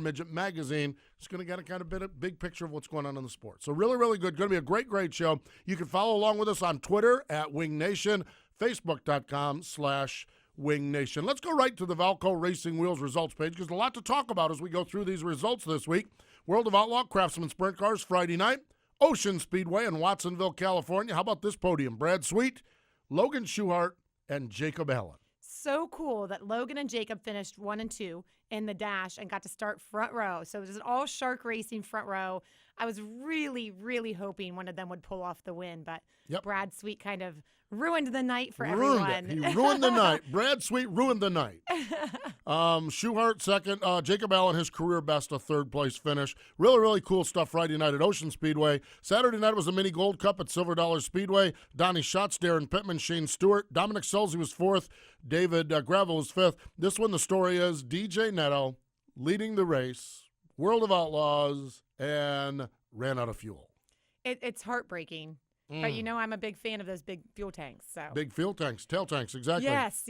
Midget magazine. It's going to get a kind of big picture of what's going on in the sport. So really, really good. Going to be a great, great show. You can follow along with us on Twitter at Wing Nation, Facebook.com/Wing Nation. Let's go right to the Valco Racing Wheels results page because a lot to talk about as we go through these results this week. World of Outlaw Craftsman Sprint Cars Friday night. Ocean Speedway in Watsonville, California. How about this podium? Brad Sweet, Logan Schuchart, and Jacob Allen. So cool that Logan and Jacob finished 1 and 2 in the dash and got to start front row. So it was all Shark Racing front row. I was really, really hoping one of them would pull off the win, but Brad Sweet kind of ruined the night for everyone. He ruined the night. Brad Sweet ruined the night. Schuchart second. Jacob Allen, his career best, a third-place finish. Really, really cool stuff Friday night at Ocean Speedway. Saturday night was the Mini Gold Cup at Silver Dollar Speedway. Donnie Schatz, Darren Pittman, Shane Stewart. Dominic Selzy was fourth. David Gravel was fifth. This one, the story is DJ Netto leading the race, World of Outlaws, and ran out of fuel. It's heartbreaking. But, I'm a big fan of those big fuel tanks. So big fuel tanks, tail tanks, exactly. Yes.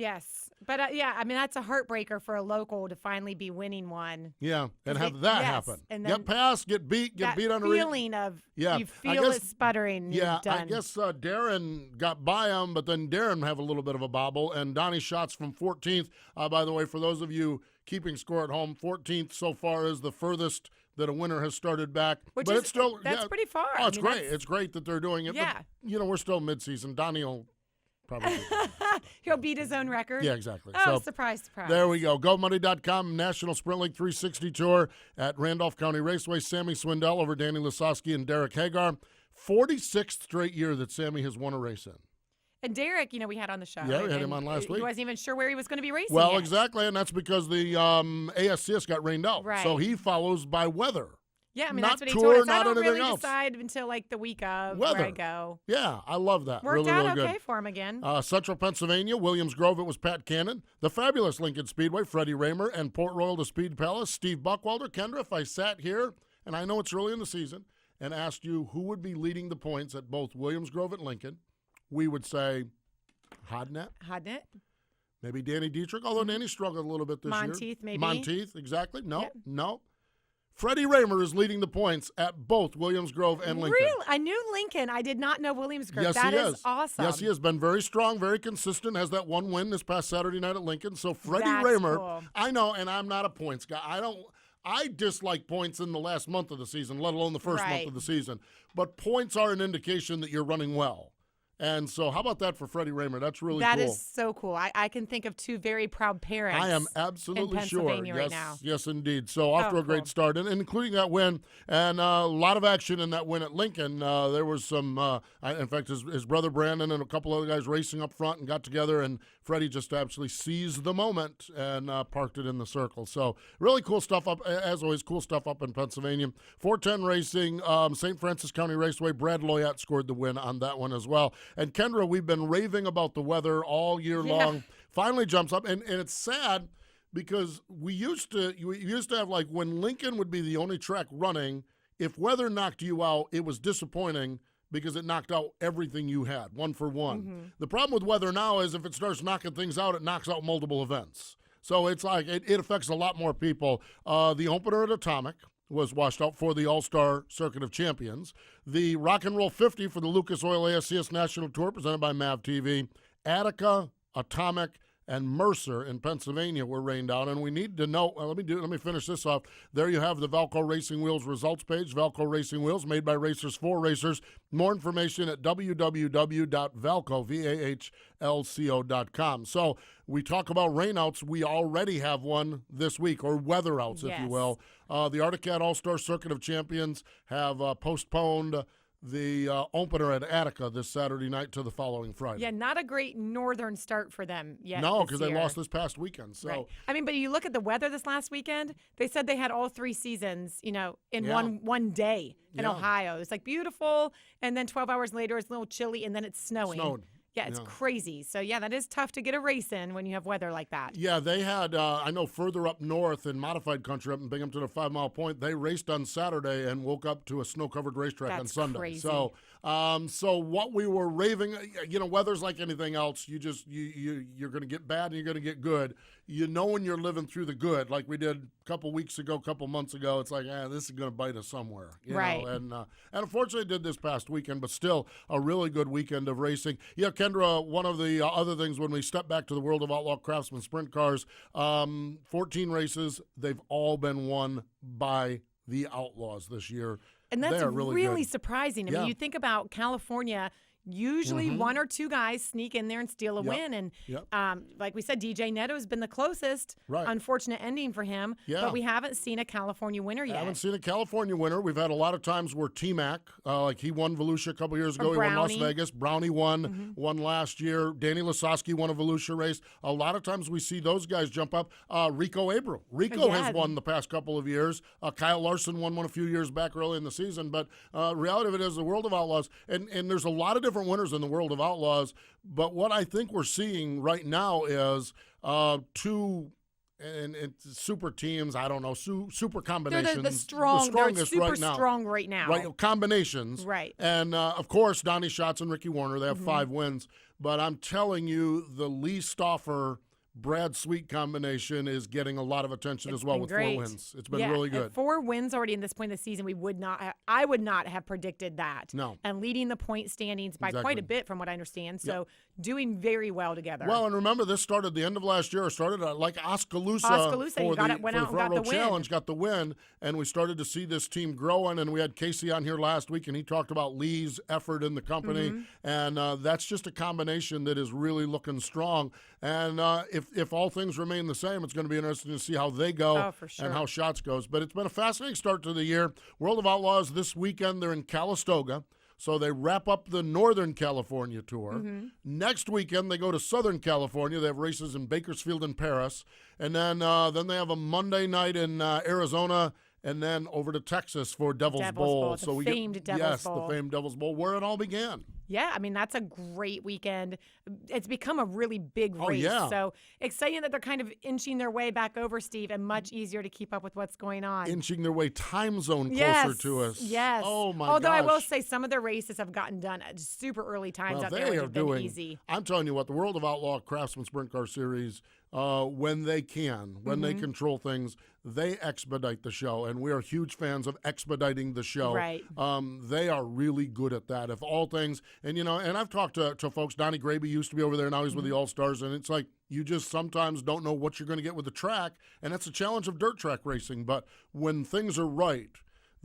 But, that's a heartbreaker for a local to finally be winning one. Yeah, and have that happen. And get past, get beat on the feeling of you feel it sputtering. Yeah, done. I guess Darren got by him, but then Darren have a little bit of a bobble. And Donnie Schatz from 14th. By the way, for those of you keeping score at home, 14th so far is the furthest that a winner has started back. But it's still that's pretty far. Oh, it's great. It's great that they're doing it. Yeah. But, we're still mid-season. Donnie will probably he'll beat his own record. Yeah, exactly. Oh, surprise. There we go. GoMoney.com, National Sprint League 360 Tour at Randolph County Raceway. Sammy Swindell over Danny Lasowski and Derek Hagar. 46th straight year that Sammy has won a race in. And Derek, we had on the show. Yeah, we had him on last week. He wasn't even sure where he was going to be racing Well, yet. exactly, and that's because the ASCS got rained out. Right. So he follows by weather. Yeah, not that's what he tour, told us. not I don't anything really else. decide until the week of Weather. where I go. Yeah, I love that. Worked really, out really okay good. for him again. Central Pennsylvania, Williams Grove, it was Pat Cannon. The fabulous Lincoln Speedway, Freddie Raymer, and Port Royal to Speed Palace, Steve Buckwalter. Kendra, if I sat here, and I know it's early in the season, and asked you who would be leading the points at both Williams Grove and Lincoln, we would say Hodnett. Maybe Danny Dietrich, although Danny struggled a little bit this year. Monteith, maybe. Monteith, exactly. No, Yep. no. Freddie Raymer is leading the points at both Williams Grove and Lincoln. Really? I knew Lincoln. I did not know Williams Grove. Yes, That he is awesome. Yes, he has been very strong, very consistent, has that one win this past Saturday night at Lincoln. So Freddie That's Raymer, cool. I know, and I'm not a points guy. I dislike points in the last month of the season, let alone the first month of the season. But points are an indication that you're running well. And so how about that for Freddie Raymer? That's really cool. That is so cool. I can think of two very proud parents. I am absolutely in sure. Pennsylvania Yes, right now. yes, indeed. So off to a great cool. start, and including that win, and a lot of action in that win at Lincoln. There was some, in fact, his brother Brandon and a couple other guys racing up front and got together, and Freddie just absolutely seized the moment and parked it in the circle. So really cool stuff up, as always, cool stuff up in Pennsylvania. 410 Racing, St. Francis County Raceway, Brad Loyat scored the win on that one as well. And Kendra, we've been raving about the weather all year long. Finally jumps up, and it's sad because we used to have, like, when Lincoln would be the only track running, if weather knocked you out, it was disappointing because it knocked out everything you had, one for one. Mm-hmm. The problem with weather now is if it starts knocking things out, it knocks out multiple events. So it's like it affects a lot more people. The opener at Atomic was washed out for the All-Star Circuit of Champions. The Rock and Roll 50 for the Lucas Oil ASCS National Tour presented by MAV TV. Attica, Atomic, and Mercer in Pennsylvania were rained out, and we need to know. Let me finish this off. There you have the Valco Racing Wheels results page. Valco Racing Wheels, made by racers for racers. More information at www.valco.com. So we talk about rainouts. We already have one this week, or weather outs, if you will. The Arctic Cat All-Star Circuit of Champions have postponed the opener at Attica this Saturday night to the following Friday. Yeah, not a great northern start for them yet. No, because they lost this past weekend. So right. I mean, but you look at the weather this last weekend, they said they had all three seasons, in one day in Ohio. It's like beautiful, and then 12 hours later it's a little chilly, and then it's snowing. Yeah, it's crazy. So, that is tough to get a race in when you have weather like that. Yeah, they had, I know further up north in modified country, up in Binghamton to the 5 Mile Point, they raced on Saturday and woke up to a snow-covered racetrack on Sunday. Crazy. So what we were raving, weather's like anything else. You're going to get bad and you're going to get good. you know when you're living through the good, like we did a couple weeks ago, a couple months ago. It's like, this is going to bite us somewhere, you right? know? And unfortunately, it did this past weekend, but still a really good weekend of racing. Yeah, Kendra, one of the other things when we step back to the world of Outlaw Craftsman Sprint Cars, 14 races, they've all been won by the Outlaws this year. And that's really good. surprising. I mean, you think about California. Usually one or two guys sneak in there and steal a win. And like we said, DJ Neto's been the closest. Right. Unfortunate ending for him. Yeah. But we haven't seen a California winner yet. Haven't seen a California winner. We've had a lot of times where T-Mac, like he won Volusia a couple years ago. He won Las Vegas. Brownie won last year. Danny Lasowski won a Volusia race. A lot of times we see those guys jump up. Rico Abreu. Rico has won the past couple of years. Kyle Larson won one a few years back early in the season. But reality of it is the World of Outlaws, and there's a lot of different winners in the World of Outlaws, but what I think we're seeing right now is two and super teams. I don't know, super combinations. They're the strongest they're super right now. Strong right now. Right, combinations. Right. And of course, Donnie Schatz and Ricky Warner. They have 5 wins, but I'm telling you, the Lee Stauffer Brad Sweet combination is getting a lot of attention as well with 4 wins. It's been really good. 4 wins already in this point of the season. I would not have predicted that. No. And leading the point standings by quite a bit from what I understand. So doing very well together. Well, and remember, this started the end of last year. It started like Oskaloosa went out and got the win. Challenge, got the win, and we started to see this team growing. And we had Casey on here last week, and he talked about Lee's effort in the company, and that's just a combination that is really looking strong. And if all things remain the same, it's going to be interesting to see how they go and how Schatz goes. But it's been a fascinating start to the year. World of Outlaws this weekend, they're in Calistoga. So they wrap up the Northern California tour. Next weekend, they go to Southern California. They have races in Bakersfield and Paris. And then they have a Monday night in Arizona, and then over to Texas for Devil's Bowl. The famed Devil's Bowl. Yes, the famed Devil's Bowl, where it all began. Yeah, I mean, that's a great weekend. It's become a really big race. Oh, yeah. So exciting that they're kind of inching their way back over, Steve, and much easier to keep up with what's going on. Inching their way time zone closer to us. Yes. Oh, my Although gosh. I will say some of their races have gotten done at super early times out there, which have been easy. I'm telling you what, the World of Outlaw Craftsman Sprint Car Series, when they can, when they control things, they expedite the show, and we are huge fans of expediting the show. Right. They are really good at that. If all things, and and I've talked to folks. Donnie Graby used to be over there. Now he's with the All-Stars, and it's like you just sometimes don't know what you're going to get with the track, and that's the challenge of dirt track racing. But when things are right,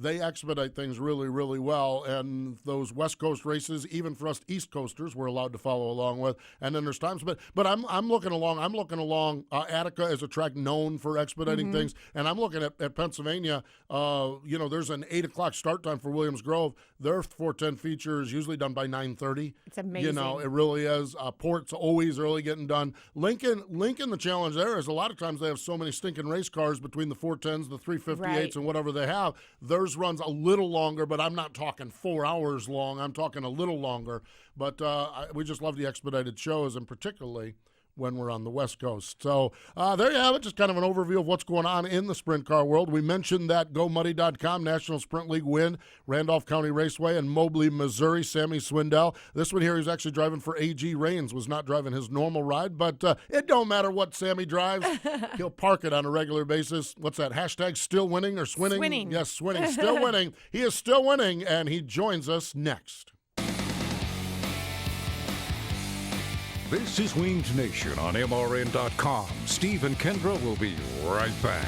they expedite things really, really well. And those West Coast races, even for us East Coasters, we're allowed to follow along with. And then there's times, but I'm looking along. Attica is a track known for expediting things, and I'm looking at Pennsylvania. There's an 8 o'clock start time for Williams Grove. Their 410 feature is usually done by 9:30. It's amazing. It really is. Port's always early getting done. Lincoln, the challenge there is a lot of times they have so many stinking race cars between the 410s, the 358s, and whatever they have. Theirs runs a little longer, but I'm not talking 4 hours long. I'm talking a little longer. But we just love the expedited shows, and particularly when we're on the West Coast. So there you have it, just kind of an overview of what's going on in the sprint car world. We mentioned that GoMuddy.com National Sprint League win, Randolph County Raceway in Mobley, Missouri, Sammy Swindell. This one here, he's actually driving for A.G. Rains, was not driving his normal ride, but it don't matter what Sammy drives. He'll park it on a regular basis. What's that, hashtag still winning or swinning? Swinning. Yes, swinning, still winning. He is still winning, and he joins us next. This is Wings Nation on MRN.com. Steve and Kendra will be right back.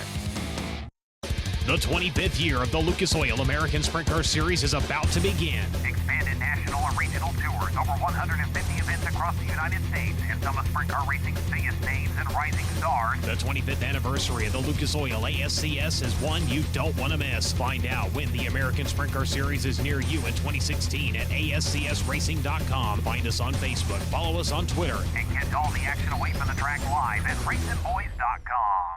The 25th year of the Lucas Oil American Sprint Car Series is about to begin. Expanded national and regional tours, over 150 events across the United States, and some of sprint car racing's biggest names and rising stars. The 25th anniversary of the Lucas Oil ASCS is one you don't want to miss. Find out when the American Sprint Car Series is near you in 2016 at ASCSRacing.com. Find us on Facebook, follow us on Twitter, and get all the action away from the track live at RacingBoys.com.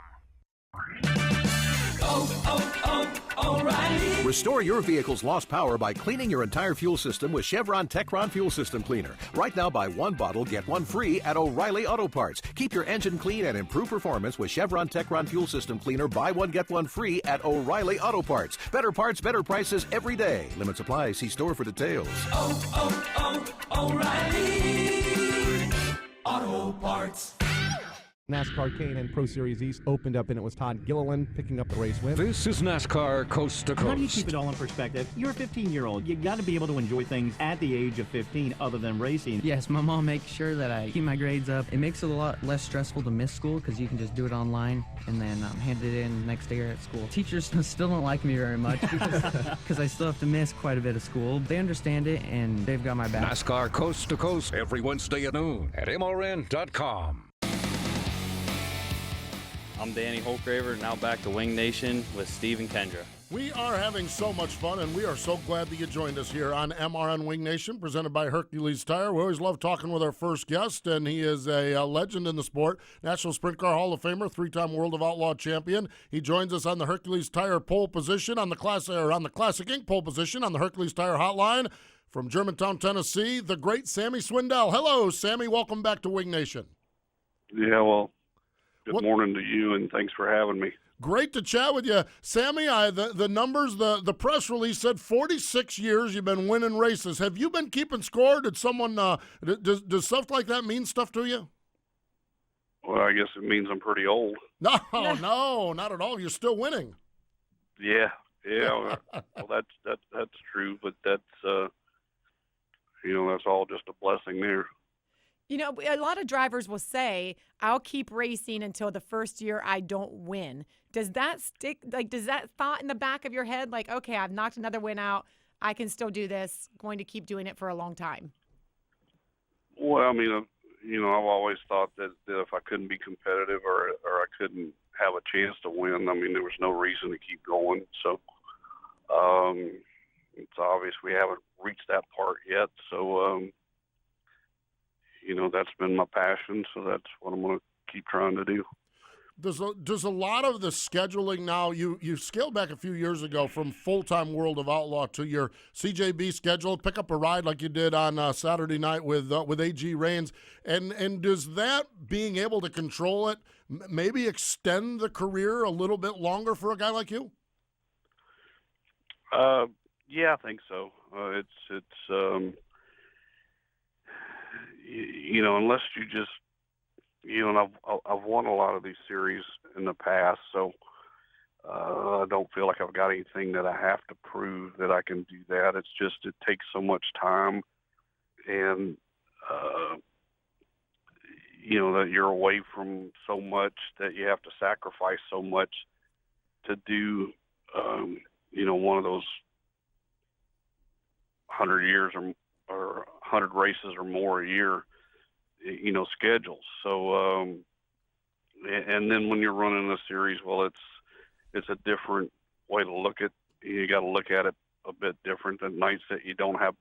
O'Reilly. Restore your vehicle's lost power by cleaning your entire fuel system with Chevron Techron Fuel System Cleaner. Right now, buy 1 bottle, get 1 free at O'Reilly Auto Parts. Keep your engine clean and improve performance with Chevron Techron Fuel System Cleaner. Buy 1, get 1 free at O'Reilly Auto Parts. Better parts, better prices every day. Limit supply. See store for details. O'Reilly Auto Parts. NASCAR K&N Pro Series East opened up, and it was Todd Gilliland picking up the race win. This is NASCAR Coast to Coast. How do you keep it all in perspective? You're a 15-year-old. You got to be able to enjoy things at the age of 15 other than racing. Yes, my mom makes sure that I keep my grades up. It makes it a lot less stressful to miss school because you can just do it online and then hand it in next day at school. Teachers still don't like me very much because I still have to miss quite a bit of school. They understand it, and they've got my back. NASCAR Coast to Coast every Wednesday at noon at MRN.com. I'm Danny Holcraver, now back to Wing Nation with Steve and Kendra. We are having so much fun, and we are so glad that you joined us here on MRN Wing Nation, presented by Hercules Tire. We always love talking with our first guest, and he is a legend in the sport, National Sprint Car Hall of Famer, three-time World of Outlaw champion. He joins us on the Hercules Tire pole position, on the Classic Inc. pole position, on the Hercules Tire hotline from Germantown, Tennessee, the great Sammy Swindell. Hello, Sammy. Welcome back to Wing Nation. Yeah, well, good morning to you, and thanks for having me. Great to chat with you. Sammy, the numbers, the press release said 46 years you've been winning races. Have you been keeping score? Did someone, does stuff like that mean stuff to you? Well, I guess it means I'm pretty old. No, not at all. You're still winning. Yeah. Well, that's true, but that's, that's all just a blessing there. You know, a lot of drivers will say, I'll keep racing until the first year I don't win. Does that stick? Like, does that thought in the back of your head, like, okay, I've knocked another win out, I can still do this, going to keep doing it for a long time? Well, I mean, I've always thought that if I couldn't be competitive or I couldn't have a chance to win, I mean, there was no reason to keep going. So it's obvious we haven't reached that part yet. So, that's been my passion, so that's what I'm going to keep trying to do. Does a lot of the scheduling now, you scaled back a few years ago from full-time World of Outlaw to your CJB schedule, pick up a ride like you did on Saturday night with AG Reigns, and does that, being able to control it, maybe extend the career a little bit longer for a guy like you? Yeah, I think so. Unless you just, and I've won a lot of these series in the past, so I don't feel like I've got anything that I have to prove that I can do that. It's just, it takes so much time, and that you're away from so much that you have to sacrifice so much to do, one of those 100 years or 100 races or more a year, schedules. So, and then when you're running a series, well, it's a different way to look at. You got to look at it a bit different than nights that you don't have.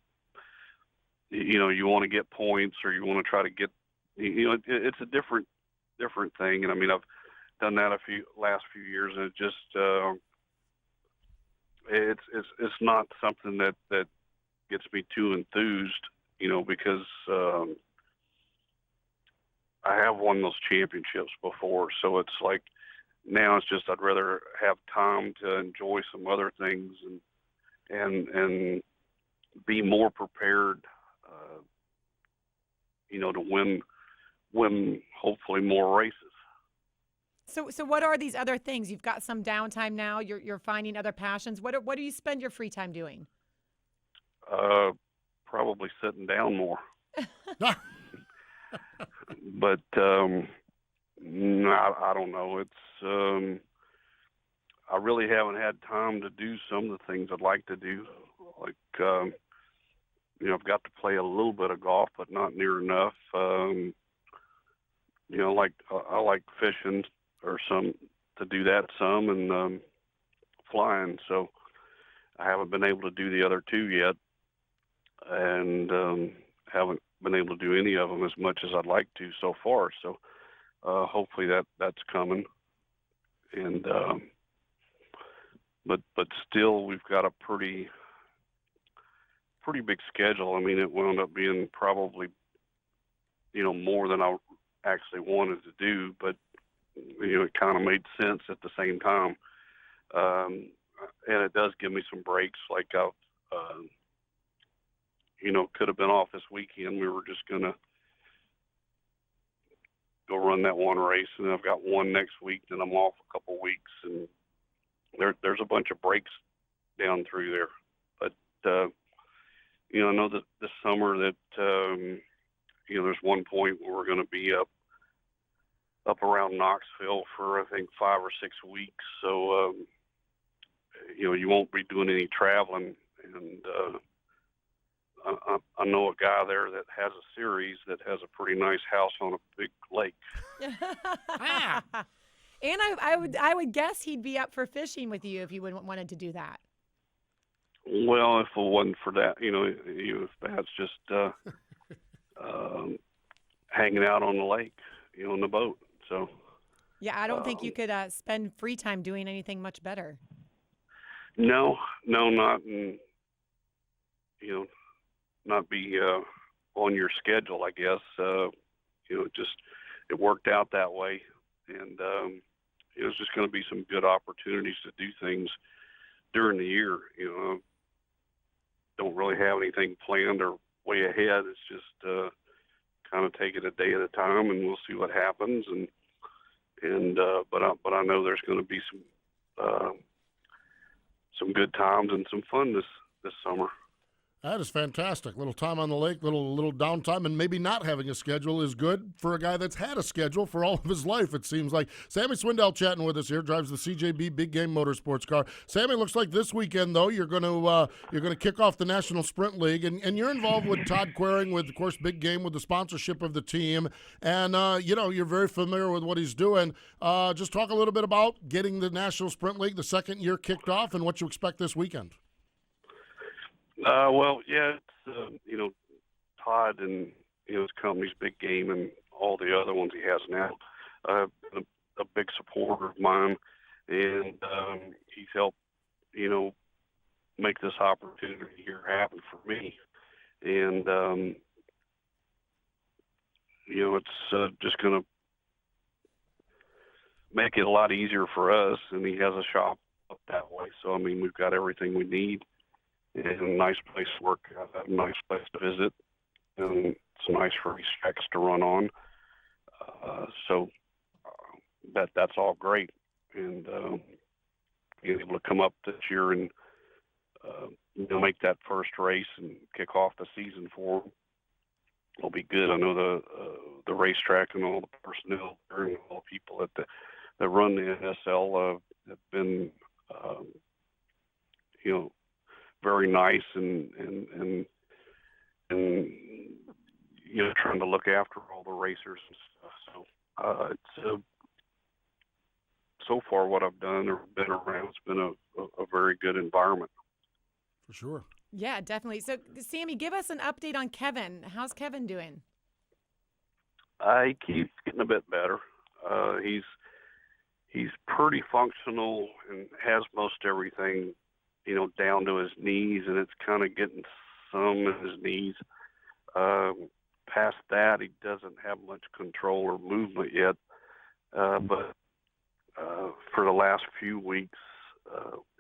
You want to get points or you want to try to get. It's a different thing. And I mean, I've done that last few years, and it just it's not something that gets me too enthused. Because I have won those championships before, so it's like now it's just I'd rather have time to enjoy some other things and be more prepared, to win hopefully more races. So what are these other things? You've got some downtime now. You're finding other passions. What do you spend your free time doing? Probably sitting down more. But I don't know. It's I really haven't had time to do some of the things I'd like to do. Like I've got to play a little bit of golf, but not near enough. Like I like fishing or to do that some, and flying. So I haven't been able to do the other two yet. And haven't been able to do any of them as much as I'd like to so far. So hopefully that's coming. And but still, we've got a pretty big schedule. I mean, it wound up being probably more than I actually wanted to do, but it kind of made sense at the same time. And it does give me some breaks, like I've could have been off this weekend. We were just going to, go run that one race, and I've got one next week. Then I'm off a couple weeks, and there's a bunch of breaks down through there. But I know that this summer that there's one point where we're going to be up around Knoxville for I think 5 or 6 weeks. So you won't be doing any traveling, and I know a guy there that has a series that has a pretty nice house on a big lake. And I would guess he'd be up for fishing with you if you wanted to do that. Well, if it wasn't for that, if that's just hanging out on the lake, in the boat. So. Yeah, I don't think you could spend free time doing anything much better. No, not, and not be on your schedule, I guess. It worked out that way, and it was just going to be some good opportunities to do things during the year. Don't really have anything planned or way ahead. It's just kind of take it a day at a time, and we'll see what happens. But I know there's going to be some good times and some fun this summer. That is fantastic. Little time on the lake, little downtime, and maybe not having a schedule is good for a guy that's had a schedule for all of his life, it seems like. Sammy Swindell chatting with us here, drives the CJB Big Game Motorsports car. Sammy, looks like this weekend, though, you're going to kick off the National Sprint League, and you're involved with Todd Quering with, of course, Big Game, with the sponsorship of the team, and, you're very familiar with what he's doing. Just talk a little bit about getting the National Sprint League, the second year kicked off, and what you expect this weekend. It's, Todd and, his company's Big Game and all the other ones he has now, a big supporter of mine, and he's helped, make this opportunity here happen for me. And, it's just going to make it a lot easier for us, and he has a shop up that way. So, we've got everything we need. And a nice place to work at, a nice place to visit, and some nice racetracks to run on. That's all great. And being able to come up this year and make that first race and kick off the season for them will be good. I know the racetrack and all the personnel and all the people that run the NSL have been very nice and trying to look after all the racers and stuff. So it's so far what I've done or been around, it's been a very good environment. For sure. Yeah, definitely. So, Sammy, give us an update on Kevin. How's Kevin doing? He keeps getting a bit better. He's pretty functional and has most everything down to his knees, and it's kind of getting some in his knees. Past that, he doesn't have much control or movement yet. But for the last few weeks,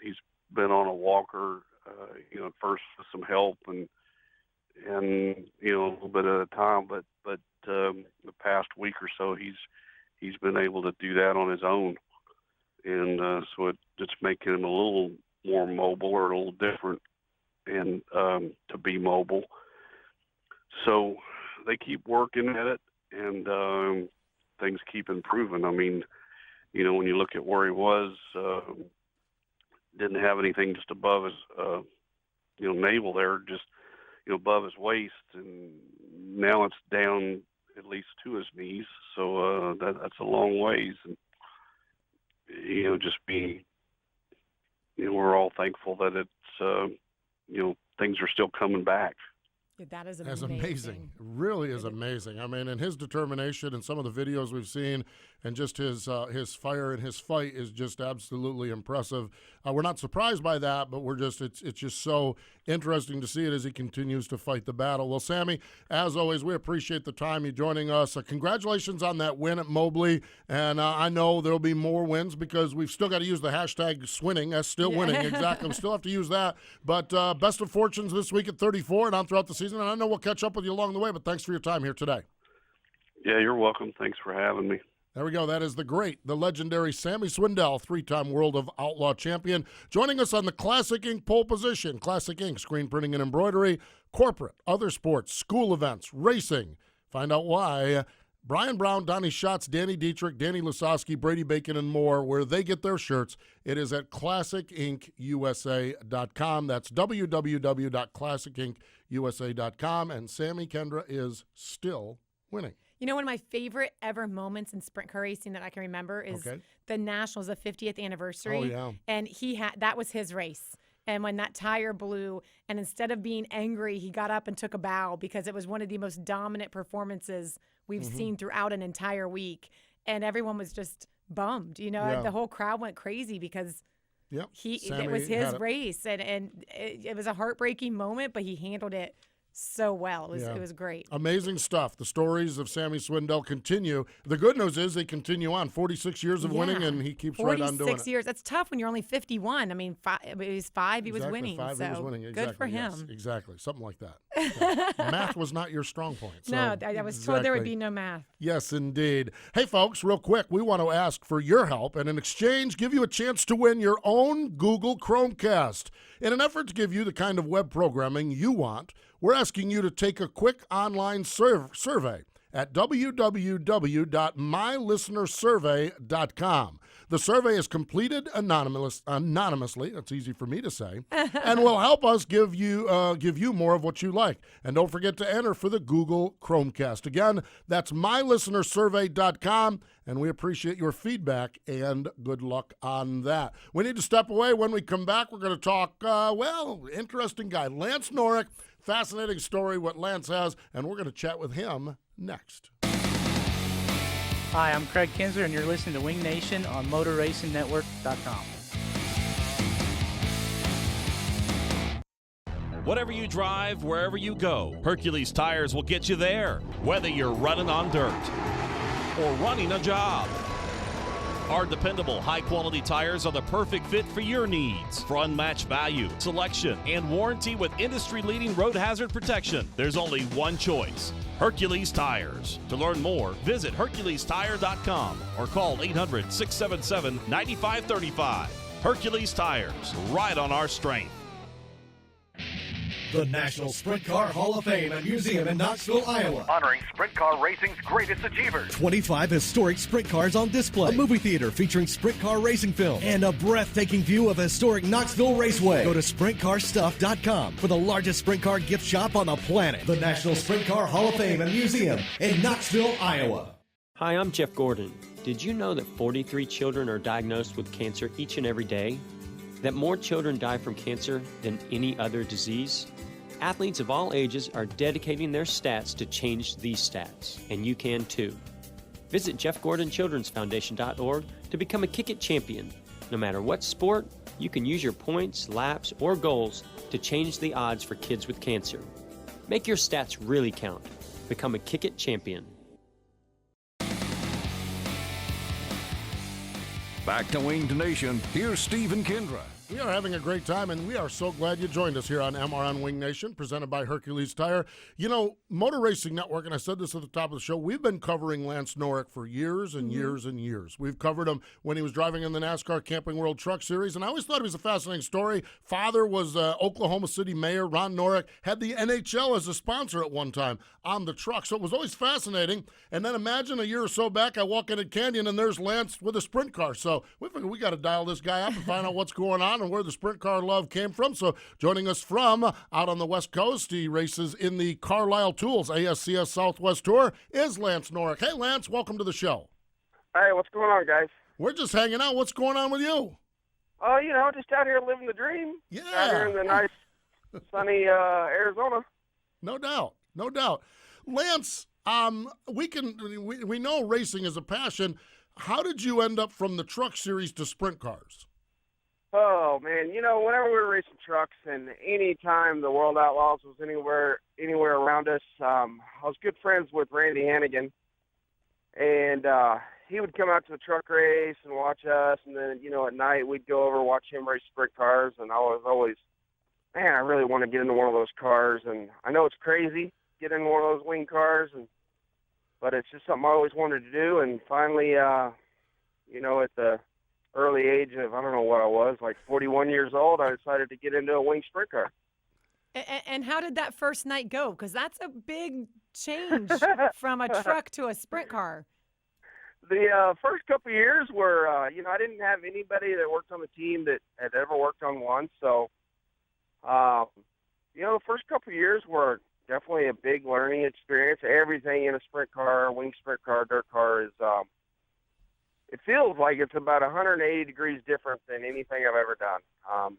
he's been on a walker, at first with some help and a little bit at a time. But the past week or so, he's been able to do that on his own. And so it's making him a little more mobile, or a little different, and to be mobile. So they keep working at it, and things keep improving. When you look at where he was, didn't have anything just above his, navel there, just, above his waist, and now it's down at least to his knees. So that's a long ways, and just being. We're all thankful that it's, things are still coming back. Yeah, that is That's amazing. amazing. It really is amazing. And his determination and some of the videos we've seen, and just his fire and his fight is just absolutely impressive. We're not surprised by that, but it's just so interesting to see it as he continues to fight the battle. Well, Sammy, as always, we appreciate the time you joining us. Congratulations on that win at Mobley, and I know there'll be more wins because we've still got to use the hashtag swinning. That's still winning, exactly. We still have to use that. But best of fortunes this week at 34 and on throughout the season. And I know we'll catch up with you along the way, but thanks for your time here today. Yeah, you're welcome. Thanks for having me. There we go. That is the legendary Sammy Swindell, 3-time World of Outlaw champion, joining us on the Classic Ink pole position. Classic Ink, screen printing and embroidery, corporate, other sports, school events, racing. Find out why. Brian Brown, Donnie Schatz, Danny Dietrich, Danny Lasowski, Brady Bacon, and more, where they get their shirts. It is at classicinkusa.com. That's www.classicinkusa.com. And Sammy Kendra is still winning. You know, one of my favorite ever moments in sprint car racing that I can remember is the Nationals, the 50th anniversary. Oh, yeah. And that was his race. And when that tire blew, and instead of being angry, he got up and took a bow because it was one of the most dominant performances we've seen throughout an entire week. And everyone was just bummed. You know, the whole crowd went crazy because it was his race. And it was a heartbreaking moment, but he handled it so well. It was great. Amazing stuff. The stories of Sammy Swindell continue. The good news is they continue on. 46 years of winning, and he keeps right on doing it. 46 years. That's tough when you're only 51. I mean, he was 5, he was winning. He was winning. Exactly. Good for him. Yes, exactly. Something like that. Yeah. Math was not your strong point. So no, I was told there would be no math. Yes, indeed. Hey, folks, real quick, we want to ask for your help and in exchange give you a chance to win your own Google Chromecast. In an effort to give you the kind of web programming you want, we're asking you to take a quick online survey at www.mylistenersurvey.com. The survey is completed anonymously, that's easy for me to say, and will help us give you more of what you like. And don't forget to enter for the Google Chromecast. Again, that's mylistenersurvey.com, and we appreciate your feedback, and good luck on that. We need to step away. When we come back, we're going to talk, interesting guy, Lance Norick. Fascinating story what Lance has, and we're going to chat with him next. Hi, I'm Craig Kinzer, and you're listening to Wing Nation on MotorRacingNetwork.com. Whatever you drive, wherever you go, Hercules Tires will get you there, whether you're running on dirt or running a job. Our dependable, high-quality tires are the perfect fit for your needs. For unmatched value, selection, and warranty with industry-leading road hazard protection, there's only one choice: Hercules Tires. To learn more, visit HerculesTire.com or call 800-677-9535. Hercules Tires, ride on our strength. The National Sprint Car Hall of Fame and Museum in Knoxville, Iowa. Honoring sprint car racing's greatest achievers. 25 historic sprint cars on display. A movie theater featuring sprint car racing film. And a breathtaking view of historic Knoxville Raceway. Go to SprintCarStuff.com for the largest sprint car gift shop on the planet. The National Sprint Car Hall of Fame and Museum in Knoxville, Iowa. Hi, I'm Jeff Gordon. Did you know that 43 children are diagnosed with cancer each and every day? That more children die from cancer than any other disease? Athletes of all ages are dedicating their stats to change these stats, and you can too. Visit JeffGordonChildren'sFoundation.org to become a Kick It champion. No matter what sport, you can use your points, laps, or goals to change the odds for kids with cancer. Make your stats really count. Become a Kick It champion. Back to Winged Nation, here's Steve and Kendra. We are having a great time, and we are so glad you joined us here on MRN Wing Nation, presented by Hercules Tire. You know, Motor Racing Network, and I said this at the top of the show, we've been covering Lance Norick for years and years and years. We've covered him when he was driving in the NASCAR Camping World Truck Series, and I always thought he was a fascinating story. Father was Oklahoma City Mayor Ron Norick, had the NHL as a sponsor at one time on the truck, so it was always fascinating. And then imagine a year or so back, I walk into Canyon, and there's Lance with a sprint car. So we figured we got to dial this guy up and find out what's going on and where the sprint car love came from. So joining us from out on the West Coast, he races in the Carlisle Tools ASCS Southwest Tour, is Lance Norick. Hey, Lance, welcome to the show. Hey, what's going on, guys? We're just hanging out. What's going on with you? Oh, just out here living the dream. Yeah. Out here in the nice, sunny Arizona. No doubt. No doubt. Lance, we know racing is a passion. How did you end up from the truck series to sprint cars? Oh, man, whenever we were racing trucks and any time the World Outlaws was anywhere around us, I was good friends with Randy Hannigan, and he would come out to the truck race and watch us, and then, at night we'd go over and watch him race sprint cars, and I was always, man, I really want to get into one of those cars, and I know it's crazy, get in one of those wing cars, but it's just something I always wanted to do. And finally, you know, at the early age of, I don't know what I was, like 41 years old, I decided to get into a wing sprint car. And how did that first night go? Because that's a big change from a truck to a sprint car. The first couple of years were, you know, I didn't have anybody that worked on the team that had ever worked on one. So, you know, the first couple of years were definitely a big learning experience. Everything in a sprint car, wing sprint car, dirt car is, it feels like it's about 180 degrees different than anything I've ever done.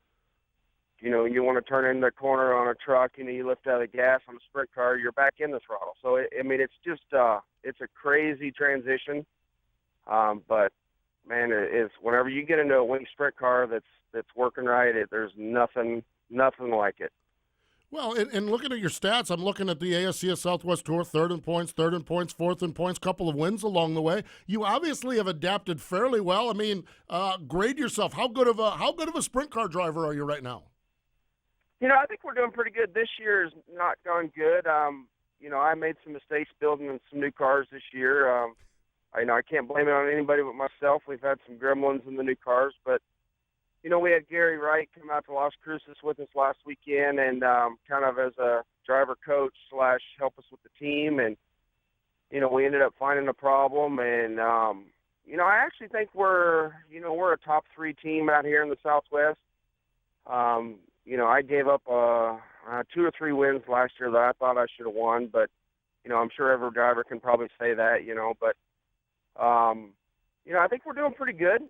You know, you want to turn in the corner on a truck, you know, you lift out of the gas on a sprint car, you're back in the throttle. So, I mean, it's just, it's a crazy transition. But man, it's whenever you get into a wing sprint car that's working right, there's nothing like it. Well, and looking at your stats, I'm looking at the ASCS Southwest Tour, third in points, fourth in points, couple of wins along the way. You obviously have adapted fairly well. I mean, grade yourself. How good of a sprint car driver are you right now? You know, I think we're doing pretty good. This year has not gone good. You know, I made some mistakes building some new cars this year. I know I can't blame it on anybody but myself. We've had some gremlins in the new cars, but you know, we had Gary Wright come out to Las Cruces with us last weekend and kind of as a driver coach / help us with the team. And, you know, we ended up finding a problem. And, you know, I actually think we're a top 3 team out here in the Southwest. You know, I gave up 2 or 3 wins last year that I thought I should have won. But, you know, I'm sure every driver can probably say that, you know. But, you know, I think we're doing pretty good.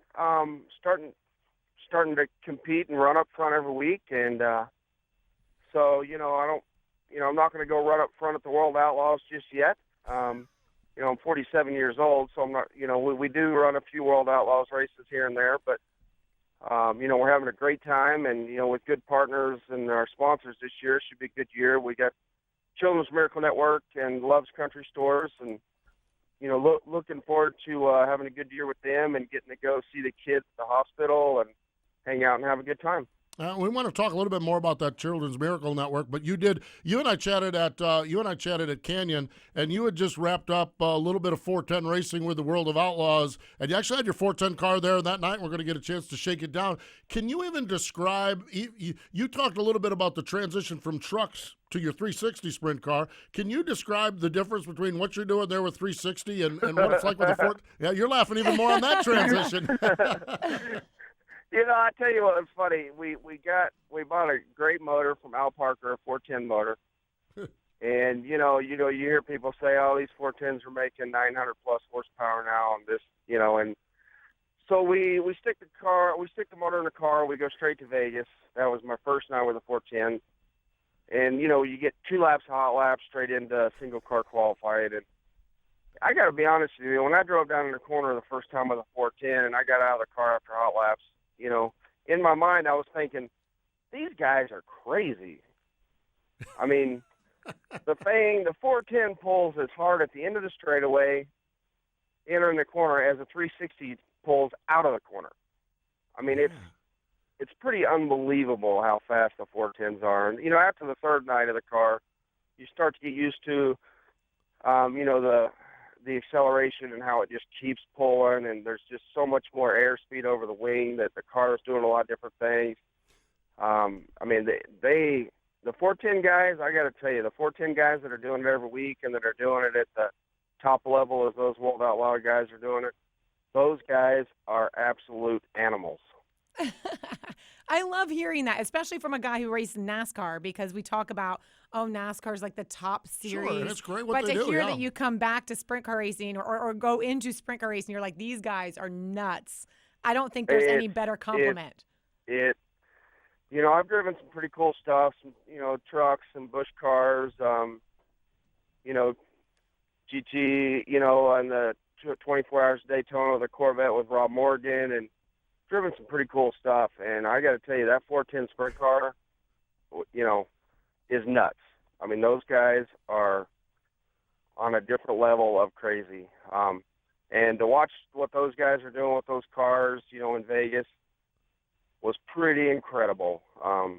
Starting to compete and run up front every week, and so you know I'm not going to go run up front at the World Outlaws just yet. You know, I'm 47 years old, so I'm not. You know, we do run a few World Outlaws races here and there, but you know, we're having a great time, and you know, with good partners and our sponsors this year, it should be a good year. We got Children's Miracle Network and Love's Country Stores, and you know, looking forward to having a good year with them and getting to go see the kids at the hospital and hang out and have a good time. We want to talk a little bit more about that Children's Miracle Network, but you and I chatted at Canyon, and you had just wrapped up a little bit of 410 racing with the World of Outlaws, and you actually had your 410 car there that night. We're going to get a chance to shake it down. Can you even describe? You talked a little bit about the transition from trucks to your 360 sprint car. Can you describe the difference between what you're doing there with 360 and what it's like with the 4? Yeah, you're laughing even more on that transition. You know, I tell you what, it's funny. We bought a great motor from Al Parker, a 410 motor, and you hear people say, "Oh, these 410s are making 900 plus horsepower now," and this, you know, and so we stick the motor in the car. We go straight to Vegas. That was my first night with a 410, and you know, you get 2 laps of hot laps straight into single car qualified. And I got to be honest with you, when I drove down in the corner the first time with a 410, and I got out of the car after hot laps. You know, in my mind, I was thinking, these guys are crazy. I mean, the 410 pulls as hard at the end of the straightaway, entering the corner, as a 360 pulls out of the corner. I mean, it's pretty unbelievable how fast the 410s are. And, you know, after the third night of the car, you start to get used to, you know, the acceleration and how it just keeps pulling, and there's just so much more airspeed over the wing that the car is doing a lot of different things. I mean, the 410 guys, I got to tell you, the 410 guys that are doing it every week and that are doing it at the top level as those World Outlaw guys are doing it, those guys are absolute animals. I love hearing that, especially from a guy who raced NASCAR, because we talk about, NASCAR is like the top series. Sure, and it's great what they do. But to hear that you come back to sprint car racing or go into sprint car racing, you're like, these guys are nuts. I don't think there's any better compliment. You know, I've driven some pretty cool stuff, some, you know, trucks and bush cars, you know, GT, you know, on the 24 Hours of Daytona, the Corvette with Rob Morgan, and driven some pretty cool stuff. And I got to tell you, that 410 sprint car, you know, is nuts. I mean, those guys are on a different level of crazy. And to watch what those guys are doing with those cars, you know, in Vegas was pretty incredible. I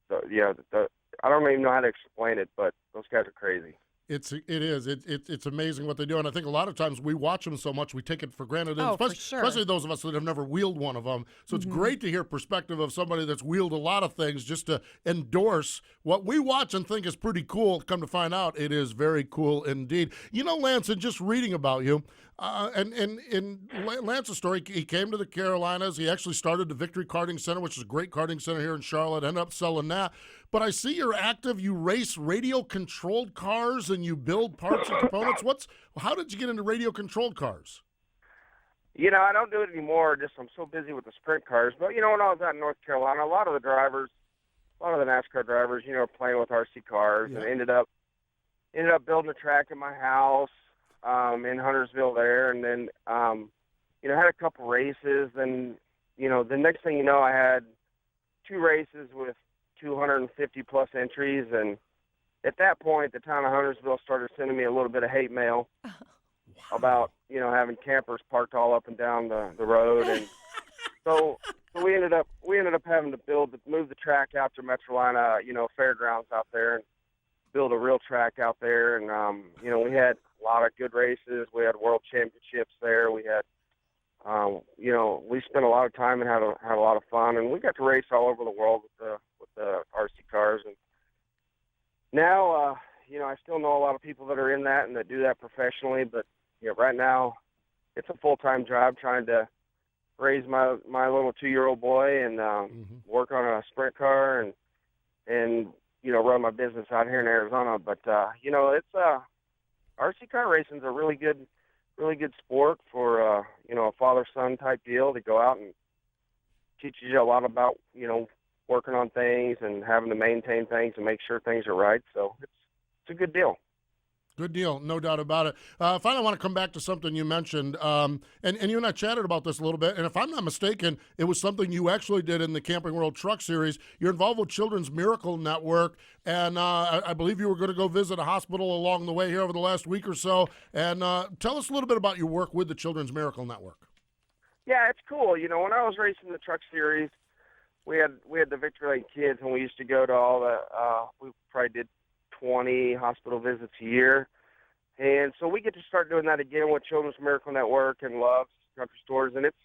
don't even know how to explain it, but those guys are crazy. It is. It's amazing what they do, and I think a lot of times we watch them so much we take it for granted. Oh, especially, for sure. especially those of us that have never wheeled one of them. So it's great to hear perspective of somebody that's wheeled a lot of things just to endorse what we watch and think is pretty cool. Come to find out, it is very cool indeed. You know, Lance, and just reading about you, and in Lance's story, he came to the Carolinas. He actually started the Victory Karting Center, which is a great karting center here in Charlotte. Ended up selling that. But I see you're active. You race radio-controlled cars and you build parts and components. How did you get into radio-controlled cars? You know, I don't do it anymore. Just I'm so busy with the sprint cars. But, you know, when I was out in North Carolina, a lot of the NASCAR drivers, you know, playing with RC cars and ended up building a track in my house in Huntersville there. And then, you know, had a couple races. Then, you know, the next thing you know, I had 2 races with 250-plus entries. And at that point, the town of Huntersville started sending me a little bit of hate mail about, you know, having campers parked all up and down the road. And so we ended up having to move the track out to Metrolina, you know, fairgrounds out there, and build a real track out there. And, you know, we had a lot of good races. We had world championships there. We had, you know, we spent a lot of time and had a lot of fun. And we got to race all over the world with the RC cars. And now, you know, I still know a lot of people that are in that and that do that professionally. But, you know, right now it's a full-time job trying to raise my little 2-year-old boy and work on a sprint car and you know, run my business out here in Arizona. But you know, it's RC car racing is a really good sport for you know, a father-son type deal to go out and teaches you a lot about, you know, working on things and having to maintain things and make sure things are right. So it's a good deal. Good deal, no doubt about it. Finally, I want to come back to something you mentioned, and you and I chatted about this a little bit, and if I'm not mistaken, it was something you actually did in the Camping World Truck Series. You're involved with Children's Miracle Network, and I believe you were going to go visit a hospital along the way here over the last week or so, and tell us a little bit about your work with the Children's Miracle Network. Yeah, it's cool. You know, when I was racing the Truck Series, we had the Victory Lane kids, and we used to go to all the, we probably did 20 hospital visits a year. And so we get to start doing that again with Children's Miracle Network and Love's Country Stores. And it's,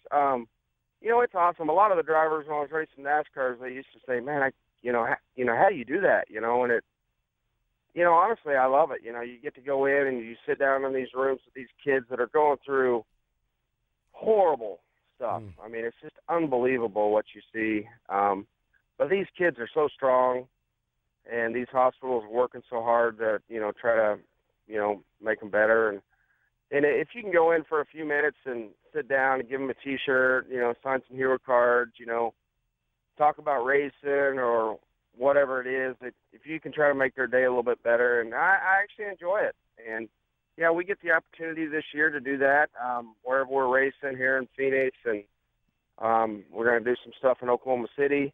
you know, it's awesome. A lot of the drivers when I was racing NASCARs, they used to say, man, how do you do that? You know, and it, you know, honestly, I love it. You know, you get to go in and you sit down in these rooms with these kids that are going through horrible stuff. I mean, it's just unbelievable what you see. But these kids are so strong. And these hospitals are working so hard to, you know, try to, you know, make them better. And if you can go in for a few minutes and sit down and give them a T-shirt, you know, sign some hero cards, you know, talk about racing or whatever it is, if you can try to make their day a little bit better. And I actually enjoy it. And, yeah, we get the opportunity this year to do that wherever we're racing here in Phoenix. And we're going to do some stuff in Oklahoma City.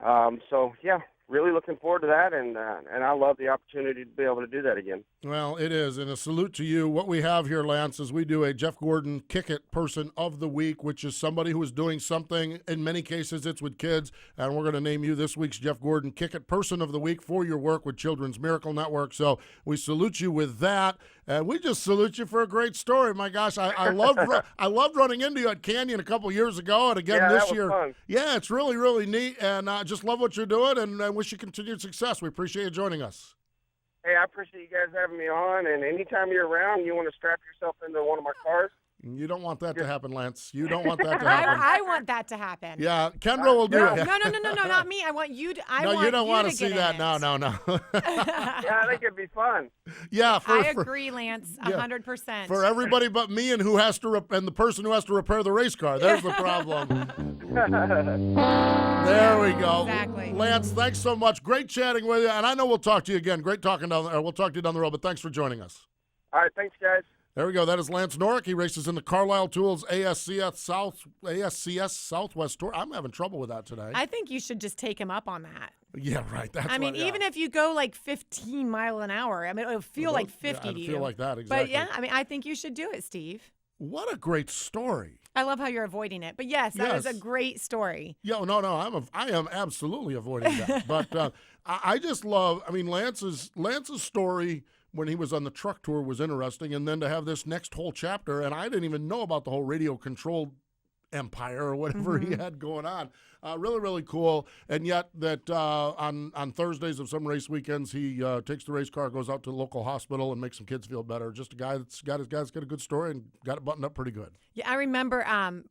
So, yeah. Really looking forward to that, and I love the opportunity to be able to do that again. Well, it is, and a salute to you. What we have here, Lance, is we do a Jeff Gordon Kick It Person of the Week, which is somebody who is doing something. In many cases, it's with kids, and we're going to name you this week's Jeff Gordon Kick It Person of the Week for your work with Children's Miracle Network. So we salute you with that, and we just salute you for a great story. My gosh, I loved running into you at Canyon a couple years ago, and again this year. Fun. Yeah, it's really, really neat, and I just love what you're doing, and I wish you continued success. We appreciate you joining us. Hey, I appreciate you guys having me on, and anytime you're around and you want to strap yourself into one of my cars. You don't want that to happen, Lance. You don't want that to happen. I want that to happen. Yeah, Kendra will do it. No, not me. I want you to. You don't want to see that. No. Yeah, I think it'd be fun. Yeah, I agree, Lance, 100%. For everybody but me and who has to and the person who has to repair the race car. There's the problem. There we go. Exactly. Lance, thanks so much. Great chatting with you, and I know we'll talk to you again. Great talking we'll talk to you down the road, but thanks for joining us. All right, thanks, guys. There we go. That is Lance Norick. He races in the Carlisle Tools ASCS Southwest Tour. I'm having trouble with that today. I think you should just take him up on that. Yeah, right. Even if you go like 15 miles an hour, I mean, it'll feel like 50 to you. Feel like that, exactly. But yeah, I mean, I think you should do it, Steve. What a great story. I love how you're avoiding it. But yes, that was a great story. Yeah, no, I am absolutely avoiding that. But I just love, I mean, Lance's story when he was on the truck tour was interesting, and then to have this next whole chapter, and I didn't even know about the whole radio-controlled empire or whatever he had going on. Really, really cool. And yet that on Thursdays of some race weekends, he takes the race car, goes out to the local hospital, and makes some kids feel better. Just a guy that's got a good story and got it buttoned up pretty good. Yeah, I remember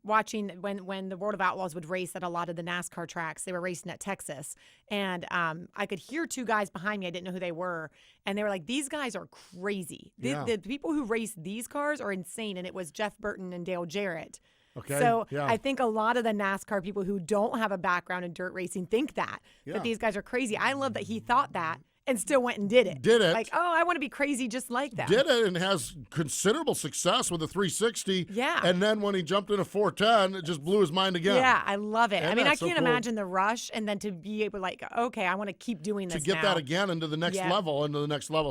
watching when the World of Outlaws would race at a lot of the NASCAR tracks. They were racing at Texas, and I could hear two guys behind me. I didn't know who they were, and they were like, "These guys are crazy. The people who race these cars are insane." And it was Jeff Burton and Dale Jarrett. Okay. So I think a lot of the NASCAR people who don't have a background in dirt racing think that these guys are crazy. I love that he thought that and still went and did it. Like, oh, I want to be crazy just like that. Did it and has considerable success with a 360. Yeah. And then when he jumped in a 410, it just blew his mind again. Yeah, I love it. And I mean, I so can't cool. imagine the rush and then to be able okay, I want to keep doing this to get now. that again into the next level,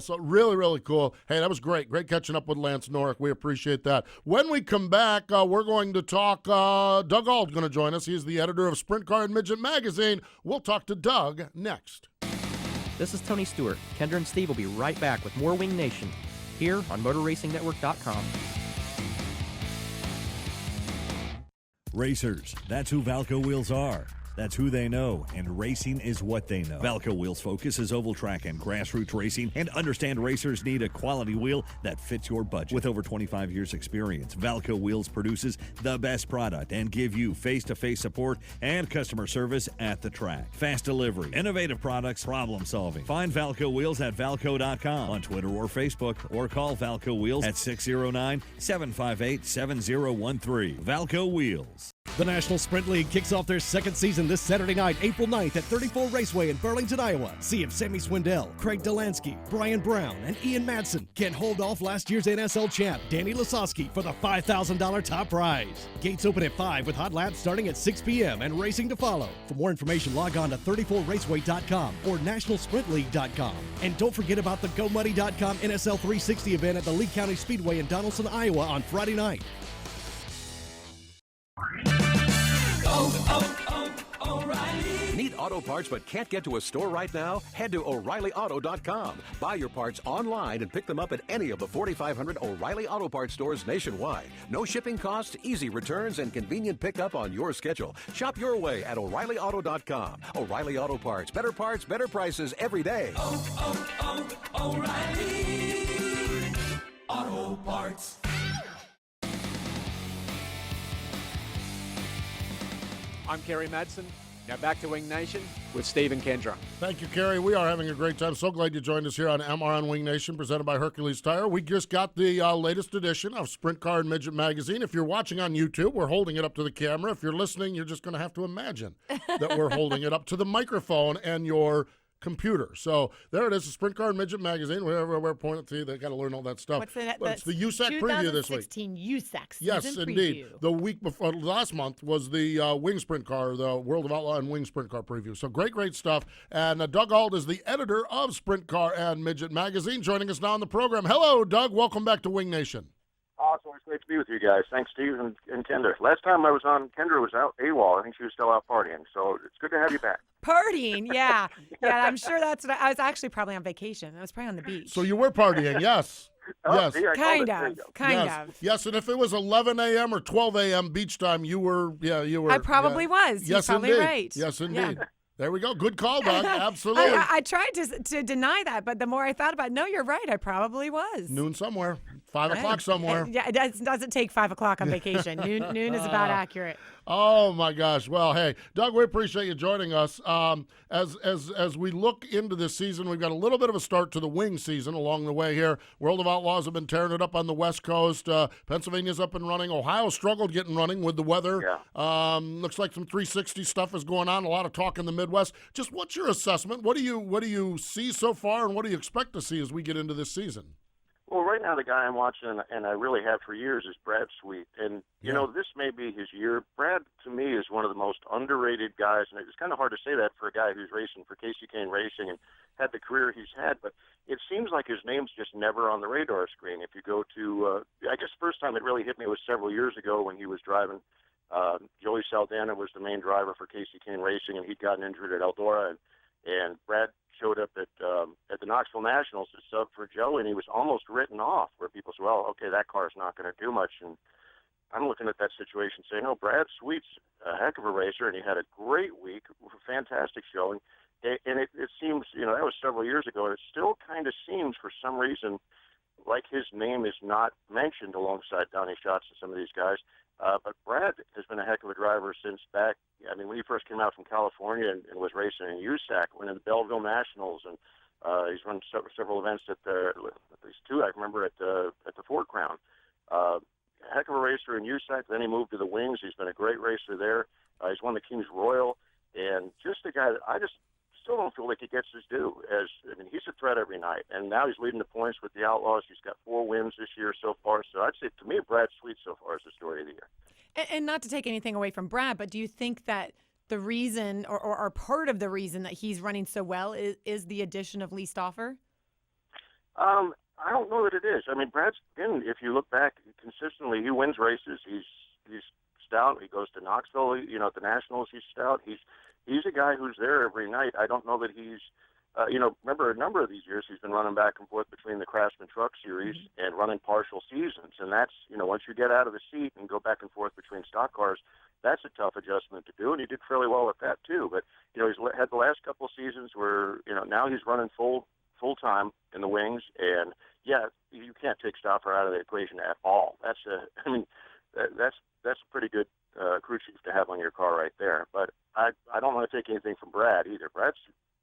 So really, really cool. Hey, that was great. Great catching up with Lance Norick. We appreciate that. When we come back, we're going to talk, Doug Auld going to join us. He's the editor of Sprint Car and Midget Magazine. We'll talk to Doug next. This is Tony Stewart. Kendra and Steve will be right back with more Wing Nation here on MotorRacingNetwork.com. Racers, that's who Valco wheels are. That's who they know, and racing is what they know. Valco Wheels focuses oval track and grassroots racing and understand racers need a quality wheel that fits your budget. With over 25 years experience, Valco Wheels produces the best product and give you face-to-face support and customer service at the track. Fast delivery, innovative products, problem solving. Find Valco Wheels at Valco.com on Twitter or Facebook, or call Valco Wheels at 609-758-7013. Valco Wheels. The National Sprint League kicks off their second season this Saturday night, April 9th at 34 Raceway in Burlington, Iowa. See if Sammy Swindell, Craig Delansky, Brian Brown, and Ian Madsen can hold off last year's NSL champ, Danny Lasowski, for the $5,000 top prize. Gates open at 5 with hot laps starting at 6 p.m. and racing to follow. For more information, log on to 34raceway.com or nationalsprintleague.com. And don't forget about the GoMuddy.com NSL 360 event at the Lee County Speedway in Donaldson, Iowa on Friday night. Need auto parts but can't get to a store right now? Head to O'ReillyAuto.com. Buy your parts online and pick them up at any of the 4,500 O'Reilly Auto Parts stores nationwide. No shipping costs, easy returns, and convenient pickup on your schedule. Shop your way at O'ReillyAuto.com. O'Reilly Auto Parts. Better parts, better prices every day. O'Reilly Auto Parts. I'm Kerry Madsen. Now back to Wing Nation with Steve and Kendra. Thank you, Kerry. We are having a great time. So glad you joined us here on MRN Wing Nation, presented by Hercules Tire. We just got the latest edition of Sprint Car and Midget Magazine. If you're watching on YouTube, we're holding it up to the camera. If you're listening, you're just going to have to imagine that we're holding it up to the microphone and your computer. So there it is, the Sprint Car and Midget Magazine. We're pointing to you. They got to learn all that stuff. What's the, it's the USAC preview this week. 2016 USAC season Yes, indeed. preview. The week before, last month, was the Wing Sprint Car, the World of Outlaw and Wing Sprint Car preview. So great stuff. And Doug Auld is the editor of Sprint Car and Midget Magazine, joining us now on the program. Hello, Doug. Welcome back to Wing Nation. Awesome. It's great to be with you guys. Thanks, Steve and Kendra. Last time I was on, Kendra was out AWOL. I think she was still out partying. So it's good to have you back. Partying, yeah. Yeah, I'm sure that's what I was actually probably on vacation. I was probably on the beach. So you were partying, yes. Oh, yes. see, Kind of. Yes, and if it was 11 a.m. or 12 a.m. beach time, you were. I probably was. Yes, You're probably indeed. right. Yes, indeed. Yeah. There we go. Good call, Doug. Absolutely. I tried to deny that, but the more I thought about it, no, you're right. I probably was. Noon somewhere. 5 o'clock somewhere. Yeah, it doesn't take 5 o'clock on vacation. Noon is about accurate. Oh my gosh! Well, hey, Doug, we appreciate you joining us. As we look into this season, we've got a little bit of a start to the wing season along the way here. World of Outlaws have been tearing it up on the West Coast. Pennsylvania's up and running. Ohio struggled getting running with the weather. Yeah. Looks like some 360 stuff is going on. A lot of talk in the Midwest. Just what's your assessment? What do you see so far, and what do you expect to see as we get into this season? Well, right now the guy I'm watching, and I really have for years, is Brad Sweet. And, you know, this may be his year. Brad, to me, is one of the most underrated guys, and it's kind of hard to say that for a guy who's racing for Casey Kane Racing and had the career he's had, but it seems like his name's just never on the radar screen. If you go to, I guess the first time it really hit me was several years ago when he was driving. Joey Saldana was the main driver for Casey Kane Racing, and he'd gotten injured at Eldora, and Brad showed up at the Knoxville Nationals to sub for Joe, and he was almost written off, where people say, well, okay, that car's not going to do much. And I'm looking at that situation saying, no, Brad Sweet's a heck of a racer, and he had a great week, fantastic showing. And it seems, that was several years ago, and it still kind of seems for some reason like his name is not mentioned alongside Donnie Schatz and some of these guys. But Brad has been a heck of a driver since back, when he first came out from California and was racing in USAC, winning the Belleville Nationals, and he's run several events at least two, I remember, at the Ford Crown. Heck of a racer in USAC. Then he moved to the Wings. He's been a great racer there. He's won the King's Royal, and just a guy that I just still don't feel like he gets his due. He's a threat every night, and now he's leading the points with the Outlaws. He's got 4 wins this year so far. So I'd say, to me, Brad Sweet so far is the story of the year. And not to take anything away from Brad, but do you think that the reason or part of the reason that he's running so well is the addition of Lee Stauffer? I don't know that it is. Brad's been, if you look back consistently, he wins races. He's stout. He goes to Knoxville, at the Nationals, he's stout. He's a guy who's there every night. I don't know that he's, remember a number of these years he's been running back and forth between the Craftsman Truck Series and running partial seasons. And that's, once you get out of the seat and go back and forth between stock cars, that's a tough adjustment to do. And he did fairly well with that too. But, he's had the last couple of seasons where, now he's running full time in the Wings. And yeah, you can't take Stauffer out of the equation at all. That's a pretty good crew chief to have on your car right there. But I don't want to take anything from Brad either. Brad's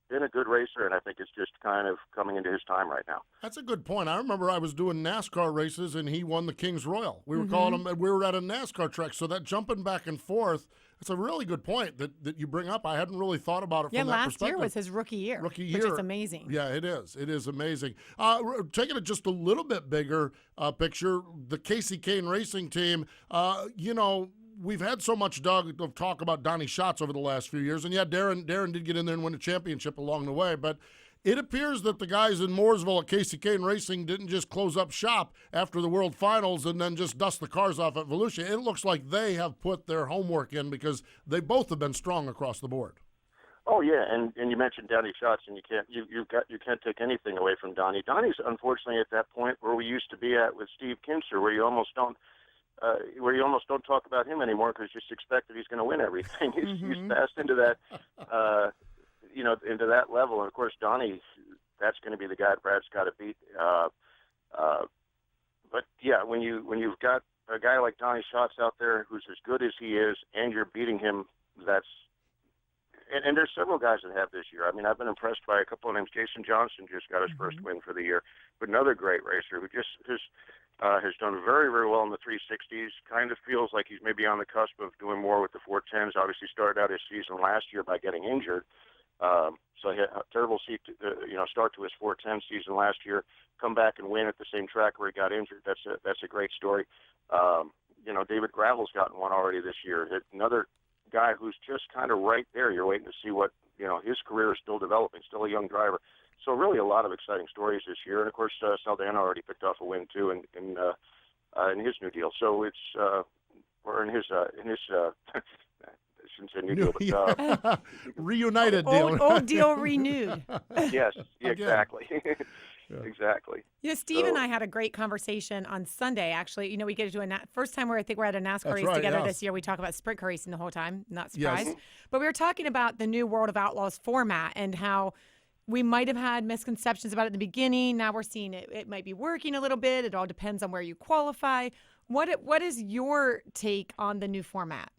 been a good racer, and I think it's just kind of coming into his time right now. That's a good point. I remember I was doing NASCAR races, and he won the King's Royal. We were calling him, we were at a NASCAR track, so that jumping back and forth, it's a really good point that you bring up. I hadn't really thought about it from that perspective. Yeah, last year was his rookie year. Which is amazing. Yeah, it is. It is amazing. Taking it just a little bit bigger picture, the Casey Kane Racing team, we've had so much, Doug, of talk about Donnie Schatz over the last few years. And, yeah, Darren did get in there and win a championship along the way. But it appears that the guys in Mooresville at Casey Kane Racing didn't just close up shop after the World Finals and then just dust the cars off at Volusia. It looks like they have put their homework in because they both have been strong across the board. Oh yeah, and you mentioned Donnie Schatz, and you can't take anything away from Donnie. Donnie's unfortunately at that point where we used to be at with Steve Kinser, where you almost don't talk about him anymore because you just expect that he's going to win everything. He's passed into that, into that level. And of course, Donnie, that's going to be the guy Brad's got to beat. But yeah, when you've got a guy like Donnie Schatz out there who's as good as he is, and you're beating him, and there's several guys that have this year. I've been impressed by a couple of names. Jason Johnson just got his first win for the year, but another great racer who just has done very, very well in the 360s. Kind of feels like he's maybe on the cusp of doing more with the 410s. Obviously started out his season last year by getting injured. So he had a terrible start to his 410 season last year. Come back and win at the same track where he got injured. That's a great story. David Gravel's gotten one already this year. Another guy who's just kind of right there. You're waiting to see what, his career is still developing, still a young driver. So really a lot of exciting stories this year. And of course, Saldana already picked off a win too in his new deal. So it's, or in his I shouldn't say new deal, but reunited deal. Old deal renewed. Yes, exactly. Exactly. Yeah, Steve and I had a great conversation on Sunday, actually. We get to do first time I think we're at a NASCAR race together this year. We talk about sprint car racing the whole time. Not surprised. Yes. But we were talking about the new World of Outlaws format and how we might have had misconceptions about it in the beginning. Now we're seeing it might be working a little bit. It all depends on where you qualify. What is your take on the new format?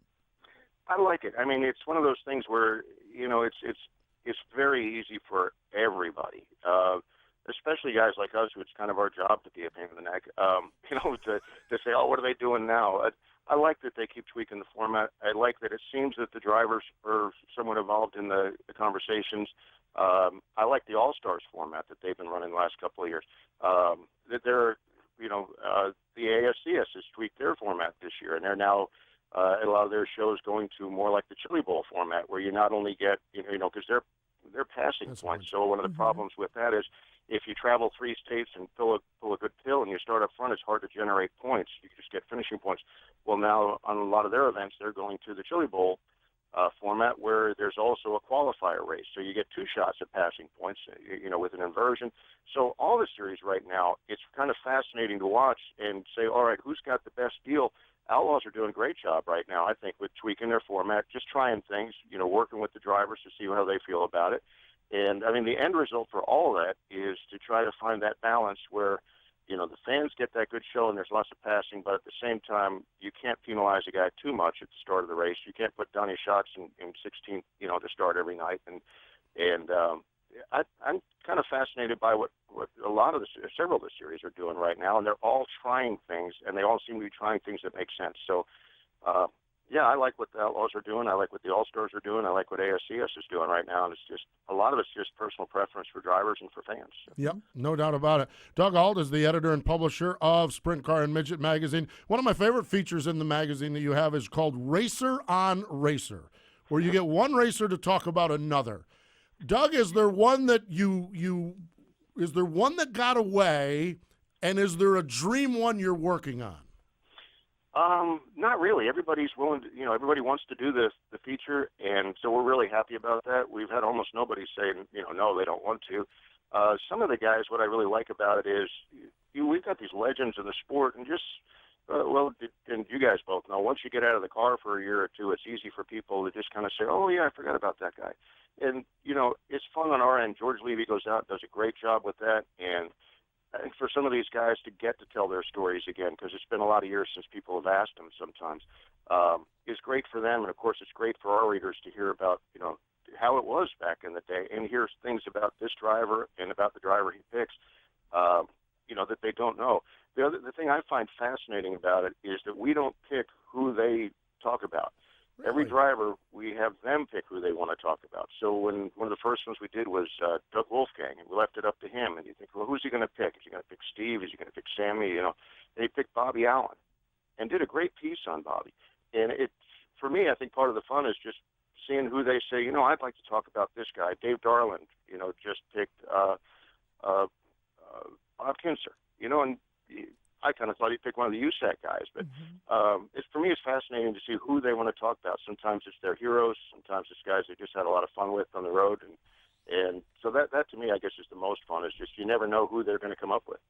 I like it. It's one of those things where, it's very easy for everybody. Especially guys like us, who it's kind of our job to be a pain in the neck, to say, oh, what are they doing now? I like that they keep tweaking the format. I like that it seems that the drivers are somewhat involved in the conversations. I like the All-Stars format that they've been running the last couple of years. That they're, the ASCS has tweaked their format this year, and they're now a lot of their shows going to more like the Chili Bowl format, where you not only get, because they're passing points. So one of the problems with that is if you travel 3 states and pull a good pill and you start up front, it's hard to generate points. You just get finishing points. Well, now on a lot of their events, they're going to the Chili Bowl format where there's also a qualifier race. So you get 2 shots at passing points, with an inversion. So all the series right now, it's kind of fascinating to watch and say, all right, who's got the best deal? Outlaws are doing a great job right now, I think, with tweaking their format, just trying things, working with the drivers to see how they feel about it. And, I mean, the end result for all of that is to try to find that balance where, the fans get that good show and there's lots of passing, but at the same time, you can't penalize a guy too much at the start of the race. You can't put Donnie shots in 16th, to start every night. And I'm kind of fascinated by what several of the series are doing right now, and they're all trying things, and they all seem to be trying things that make sense. So, I like what the Outlaws are doing. I like what the All-Stars are doing. I like what ASCS is doing right now, and it's just a lot of it's just personal preference for drivers and for fans. Yep, no doubt about it. Doug Auld is the editor and publisher of Sprint Car and Midget magazine. One of my favorite features in the magazine that you have is called Racer on Racer, where you get one racer to talk about another. Doug, is there one that is there one that got away, and is there a dream one you're working on? Not really. Everybody's willing to, everybody wants to do the feature, and so we're really happy about that. We've had almost nobody say, no, they don't want to. Some of the guys, what I really like about it is we've got these legends in the sport, and just, and you guys both know, once you get out of the car for a year or two, it's easy for people to just kind of say, oh, yeah, I forgot about that guy. And, it's fun on our end. George Levy goes out, does a great job with that, and I think for some of these guys to get to tell their stories again, because it's been a lot of years since people have asked them sometimes, is great for them. And, of course, it's great for our readers to hear about, how it was back in the day and hear things about this driver and about the driver he picks, that they don't know. The thing I find fascinating about it is that we don't pick who they talk about. Really? Every driver, we have them pick who they want to talk about. So one of the first ones we did was Doug Wolfgang, and we left it up to him. And you think, well, who's he going to pick? Is he going to pick Steve? Is he going to pick Sammy? And he picked Bobby Allen and did a great piece on Bobby. And for me, I think part of the fun is just seeing who they say, I'd like to talk about this guy. Dave Darland, just picked Bob Kinser, and I kind of thought he'd pick one of the USAC guys, but for me, it's fascinating to see who they want to talk about. Sometimes it's their heroes, sometimes it's guys they just had a lot of fun with on the road, and so that to me, I guess, is the most fun. Is just you never know who they're going to come up with.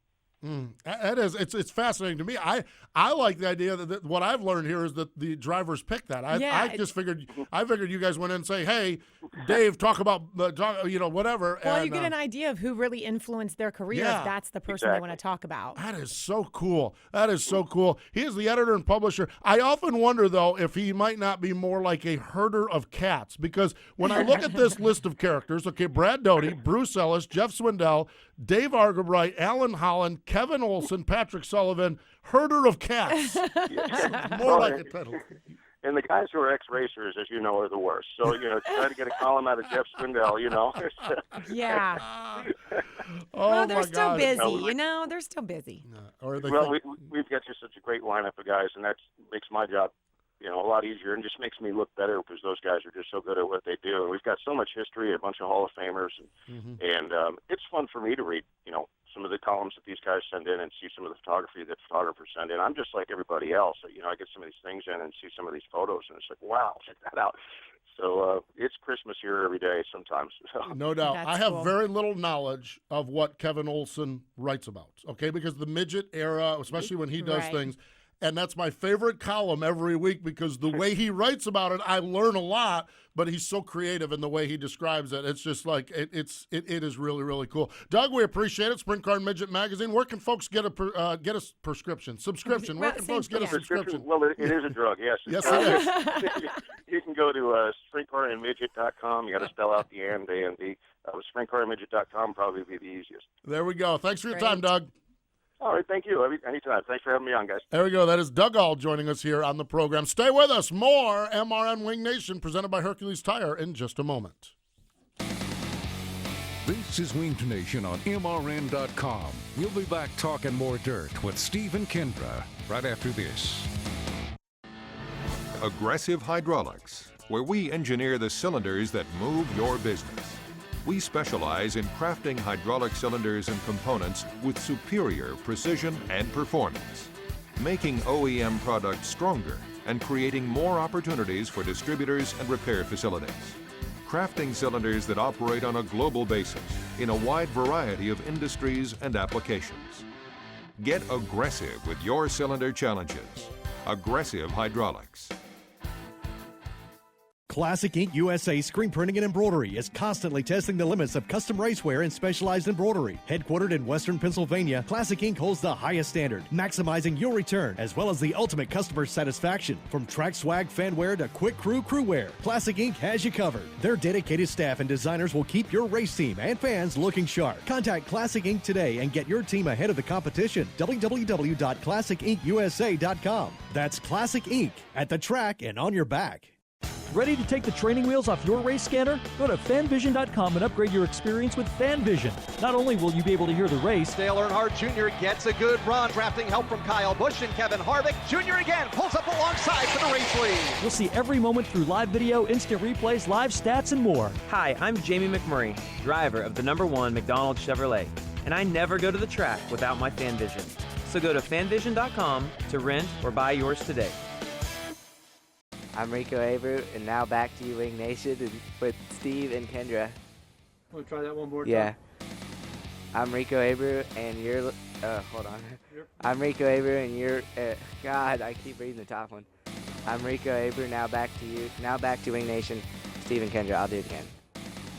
That is, it's fascinating to me. I like the idea that what I've learned here is that the drivers pick that. I figured you guys went in and say, hey, Dave, talk about whatever. Well, and, you get an idea of who really influenced their career if that's the person they want to talk about. That is so cool. That is so cool. He is the editor and publisher. I often wonder, though, if he might not be more like a herder of cats, because when I look at this list of characters, Brad Doty, Bruce Ellis, Jeff Swindell, Dave Argabright, Alan Holland, Kevin Olson, Patrick Sullivan, herder of cats. More like a title. And the guys who are ex-racers, as you know, are the worst. So, try to get a column out of Jeff Swindell, Yeah. Oh, they're still busy, they're still busy. We've got just such a great lineup of guys, and that makes my job, a lot easier, and just makes me look better because those guys are just so good at what they do. And we've got so much history, a bunch of Hall of Famers, and it's fun for me to read, some of the columns that these guys send in and see some of the photography that photographers send in. I'm just like everybody else. I get some of these things in and see some of these photos, and it's like, wow, check that out. So it's Christmas here every day sometimes. No doubt. That's I have cool. very little knowledge of what Kevin Olson writes about, because the midget era, especially when he does things, and that's my favorite column every week because the way he writes about it, I learn a lot, but he's so creative in the way he describes it. It's just like, it is really, really cool. Doug, we appreciate it. Sprint Car and Midget Magazine. Where can folks get a subscription? Where can folks get a subscription? Well, it is a drug, yes. Yes, it is. You can go to sprintcarandmidget.com. You got to spell out the and, A, and B. Sprintcarandmidget.com probably be the easiest. There we go. Thanks for your time, Doug. All right, thank you. Anytime. Thanks for having me on, guys. There we go. That is Doug Auld joining us here on the program. Stay with us. More MRN Wing Nation presented by Hercules Tire in just a moment. This is Winged Nation on MRN.com. We'll be back talking more dirt with Steve and Kendra right after this. Aggressive Hydraulics, where we engineer the cylinders that move your business. We specialize in crafting hydraulic cylinders and components with superior precision and performance, making OEM products stronger and creating more opportunities for distributors and repair facilities. Crafting cylinders that operate on a global basis in a wide variety of industries and applications. Get aggressive with your cylinder challenges. Aggressive Hydraulics. Classic Ink USA Screen Printing and Embroidery is constantly testing the limits of custom racewear and specialized embroidery. Headquartered in Western Pennsylvania, Classic Ink holds the highest standard, maximizing your return as well as the ultimate customer satisfaction. From track swag fanwear to quick crew crewwear, Classic Ink has you covered. Their dedicated staff and designers will keep your race team and fans looking sharp. Contact Classic Ink today and get your team ahead of the competition. www.classicinkusa.com. That's Classic Ink, at the track and on your back. Ready to take the training wheels off your race scanner? Go to fanvision.com and upgrade your experience with FanVision. Not only will you be able to hear the race, Dale Earnhardt Jr. gets a good run, drafting help from Kyle Busch and Kevin Harvick. Jr. again pulls up alongside for the race lead. you'll see every moment through live video, instant replays, live stats, and more. Hi, I'm Jamie McMurray, driver of the #1 McDonald Chevrolet, and I never go to the track without my FanVision. So go to fanvision.com to rent or buy yours today. I'm Rico Abreu, and now back to you, Wing Nation, with Steve and Kendra. Want to try that one more time? Yeah. I'm Rico Abreu, and you're... hold on. I'm Rico Abreu, and you're... God, I keep reading the top one. I'm Rico Abreu, now back to you. Now back to Wing Nation, Steve and Kendra. I'll do it again.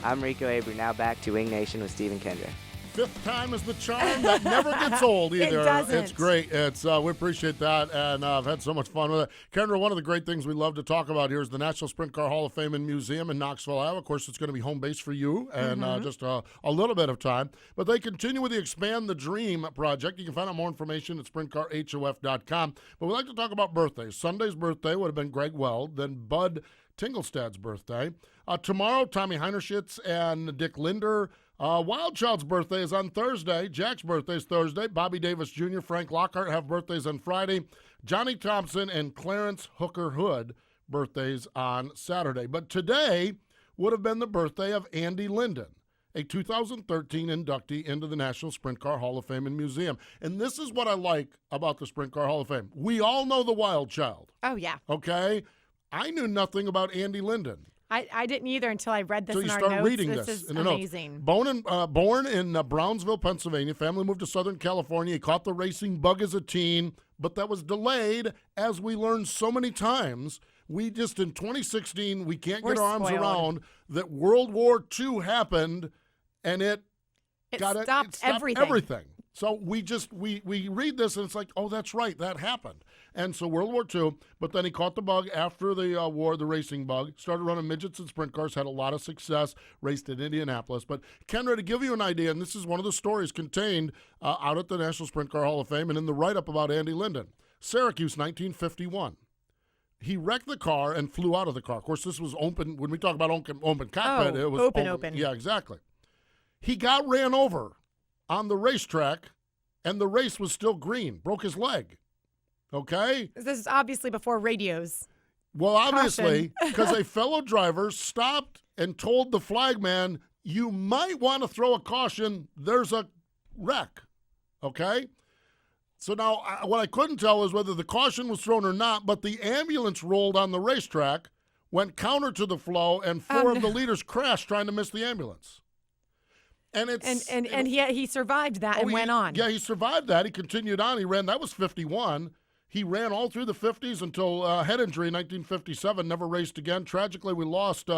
I'm Rico Abreu, now back to Wing Nation with Steve and Kendra. Fifth time is the charm. That never gets old either. It doesn't. It's great. It's we appreciate that, and I've had so much fun with it. Kendra, one of the great things we love to talk about here is the National Sprint Car Hall of Fame and Museum in Knoxville, Iowa. Of course, it's going to be home base for you, and just a little bit of time. But they continue with the Expand the Dream project. You can find out more information at sprintcarhof.com. But we like to talk about birthdays. Sunday's birthday would have been Greg Weld, then Bud Tingelstad's birthday. Tomorrow, Tommy Heinerschitz and Dick Linder. Wildchild's birthday is on Thursday. Jack's birthday is Thursday. Bobby Davis Jr., Frank Lockhart have birthdays on Friday. Johnny Thompson and Clarence Hooker Hood birthdays on Saturday. But today would have been the birthday of Andy Linden, a 2013 inductee into the National Sprint Car Hall of Fame and Museum. And this is what I like about the Sprint Car Hall of Fame. We all know the Wildchild. Oh, yeah. Okay? I knew nothing about Andy Linden. I didn't either until I read this in our notes. notes. Reading this is in amazing. Born in Brownsville, Pennsylvania. Family moved to Southern California. He caught the racing bug as a teen, but that was delayed, as we learned so many times. We just, in 2016, we can't get our arms around that World War II happened, and it stopped everything. So we read this, and it's like, oh, that's right, that happened. And so World War II, but then he caught the bug after the war, the racing bug, started running midgets and sprint cars, had a lot of success, raced in Indianapolis. But Kendra, to give you an idea, and this is one of the stories contained out at the National Sprint Car Hall of Fame and in the write-up about Andy Linden. Syracuse, 1951. He wrecked the car and flew out of the car. Of course, this was open. When we talk about open cockpit, it was open. Yeah, exactly. He got ran over on the racetrack, and the race was still green. Broke his leg. Okay? This is obviously before radios. Well, obviously, because a fellow driver stopped and told the flagman, you might want to throw a caution. There's a wreck. Okay? So now, what I couldn't tell is whether the caution was thrown or not, but the ambulance rolled on the racetrack, went counter to the flow, and four of the leaders crashed trying to miss the ambulance. And he survived that and went on. Yeah, he survived that. He continued on. He ran. That was 51. He ran all through the 50s until head injury in 1957. Never raced again. Tragically, we lost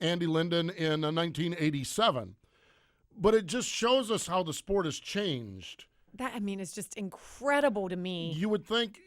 Andy Linden in 1987. But it just shows us how the sport has changed. That, is just incredible to me. You would think,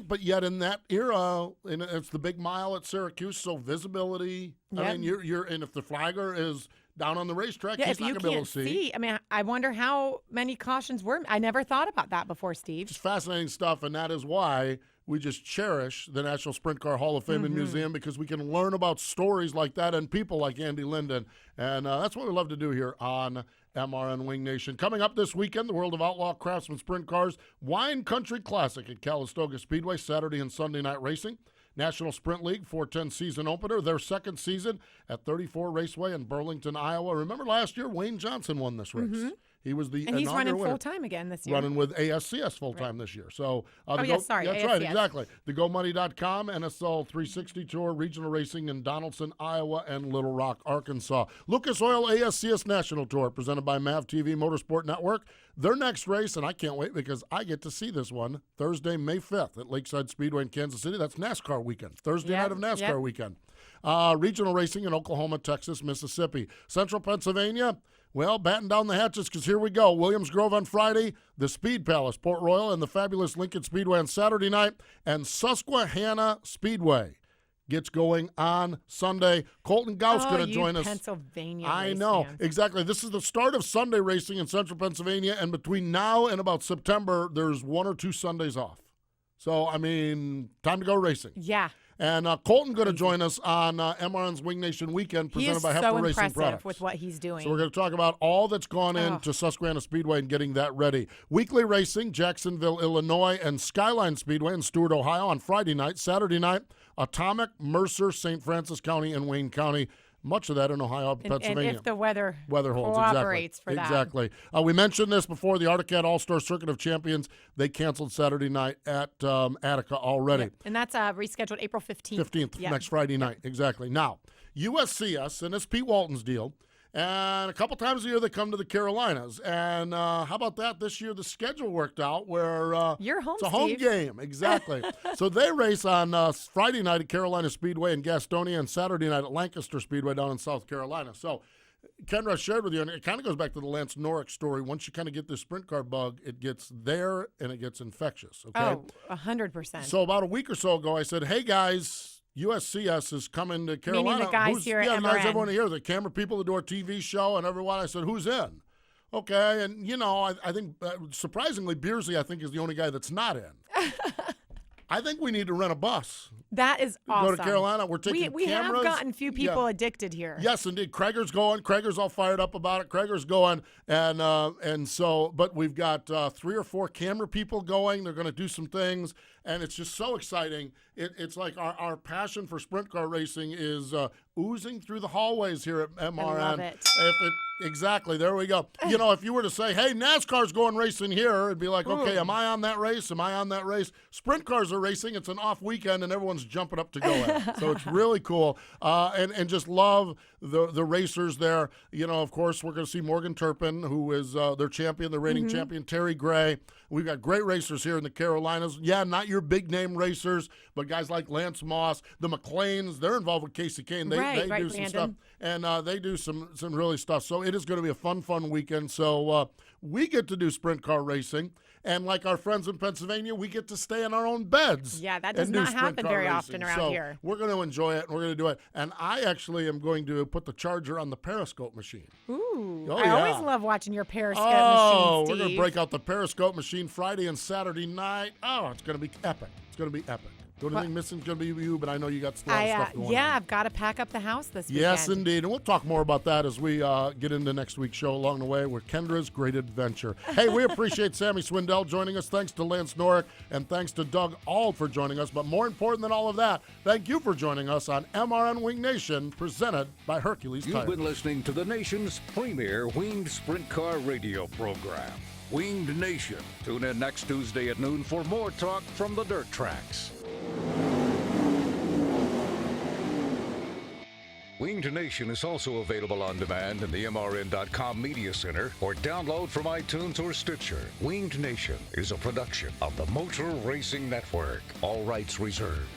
but yet in that era, and it's the big mile at Syracuse, so visibility. Yep. I mean, you're, and if the flagger is down on the racetrack, he's not going to be able to see. I wonder how many cautions were. I never thought about that before, Steve. It's fascinating stuff, and that is why we just cherish the National Sprint Car Hall of Fame and Museum, because we can learn about stories like that and people like Andy Linden, and that's what we love to do here on MRN Wing Nation. Coming up this weekend, the World of Outlaw Craftsman Sprint Cars Wine Country Classic at Calistoga Speedway, Saturday and Sunday night racing. National Sprint League 410 season opener, their second season at 34 Raceway in Burlington, Iowa. Remember last year, Wayne Johnson won this race. He was the and he's running winner. full time again this year. Running with ASCS full time this year. So yes, sorry, that's ASCS. right, exactly. The GoMoney.com NSL 360 Tour regional racing in Donaldson, Iowa, and Little Rock, Arkansas. Lucas Oil ASCS National Tour presented by MAV TV Motorsport Network. Their next race, and I can't wait because I get to see this one Thursday, May 5th at Lakeside Speedway in Kansas City. That's NASCAR weekend. Thursday night of NASCAR weekend. Regional racing in Oklahoma, Texas, Mississippi. Central Pennsylvania, well, batten down the hatches because here we go. Williams Grove on Friday, the Speed Palace, Port Royal, and the fabulous Lincoln Speedway on Saturday night, and Susquehanna Speedway gets going on Sunday. Colton Gauss going to join us. Pennsylvania I race know, fans. exactly. This is the start of Sunday racing in Central Pennsylvania, and between now and about September, there's 1 or 2 Sundays off. So, I mean, time to go racing. Yeah. And Colton going to join us on MRN's Wing Nation Weekend presented by Heifer Racing Products. He is so impressive with what he's doing. So we're going to talk about all that's gone into Susquehanna Speedway and getting that ready. Weekly racing, Jacksonville, Illinois, and Skyline Speedway in Stewart, Ohio on Friday night. Saturday night, Atomic, Mercer, St. Francis County, and Wayne County. Much of that in Ohio, Pennsylvania. And if the weather holds, cooperates for that. Exactly. We mentioned this before, the Arctic Cat All-Star Circuit of Champions. They canceled Saturday night at Attica already. Yep. And that's rescheduled April 15th. 15th, next Friday night. Exactly. Now, USCS, and it's Pete Walton's deal. And a couple times a year they come to the Carolinas. And how about that? This year the schedule worked out where you're home, it's a home game. Exactly. So they race on Friday night at Carolina Speedway in Gastonia and Saturday night at Lancaster Speedway down in South Carolina. So Kendra, I shared with you, and it kind of goes back to the Lance Norick story. Once you kind of get this sprint car bug, it gets there and it gets infectious. Okay? Oh, 100%. So about a week or so ago, I said, hey, guys, USCS is coming to Carolina. Meaning the guys here at MRN. The guys, everyone here, the camera people that do our TV show and everyone. I said, who's in? Okay, and, you know, I think, surprisingly, Beersley, I think, is the only guy that's not in. I think we need to rent a bus. That is awesome. Go to Carolina. We're taking we cameras. have gotten few people addicted here. Yes, indeed. Krager's going. Krager's all fired up about it. Krager's going. And so, but we've got 3 or 4 camera people going. They're going to do some things. And it's just so exciting. It's like our passion for sprint car racing is oozing through the hallways here at MRN. I love it. Exactly. There we go. You know, if you were to say, hey, NASCAR's going racing here, it'd be like, okay, Ooh. am I on that race? Am I on that race? Sprint cars are racing. It's an off weekend, and everyone's jumping up to go at. So it's really cool. And just love the racers there. You know, of course, we're going to see Morgan Turpin, who is their champion, the reigning champion, Terry Gray. We've got great racers here in the Carolinas. Yeah, not your big-name racers, but guys like Lance Moss, the McLeans, they're involved with Casey Kane. They do some stuff, and they do some really stuff. So it is going to be a fun weekend. So we get to do sprint car racing, and like our friends in Pennsylvania, we get to stay in our own beds. Yeah, that does not happen very often around here. We're going to enjoy it, and we're going to do it. And I actually am going to put the charger on the Periscope machine. Ooh, Oh, I yeah. always love watching your Periscope machine, Oh, Steve. we're going to break out the Periscope machine Friday and Saturday night. Oh, it's going to be epic. It's going to be epic. The only thing missing is going to be you, but I know you got a lot of stuff going on. Yeah, I've got to pack up the house this weekend. Yes, indeed. And we'll talk more about that as we get into next week's show along the way with Kendra's Great Adventure. Hey, we appreciate Sammy Swindell joining us. Thanks to Lance Norick, and thanks to Doug Auld for joining us. But more important than all of that, thank you for joining us on MRN Wing Nation, presented by Hercules You've Tires. been listening to the nation's premier winged sprint car radio program, Winged Nation. Tune in next Tuesday at noon for more talk from the dirt tracks. Winged Nation is also available on demand in the MRN.com Media Center or download from iTunes or Stitcher. Winged Nation is a production of the Motor Racing Network. All rights reserved.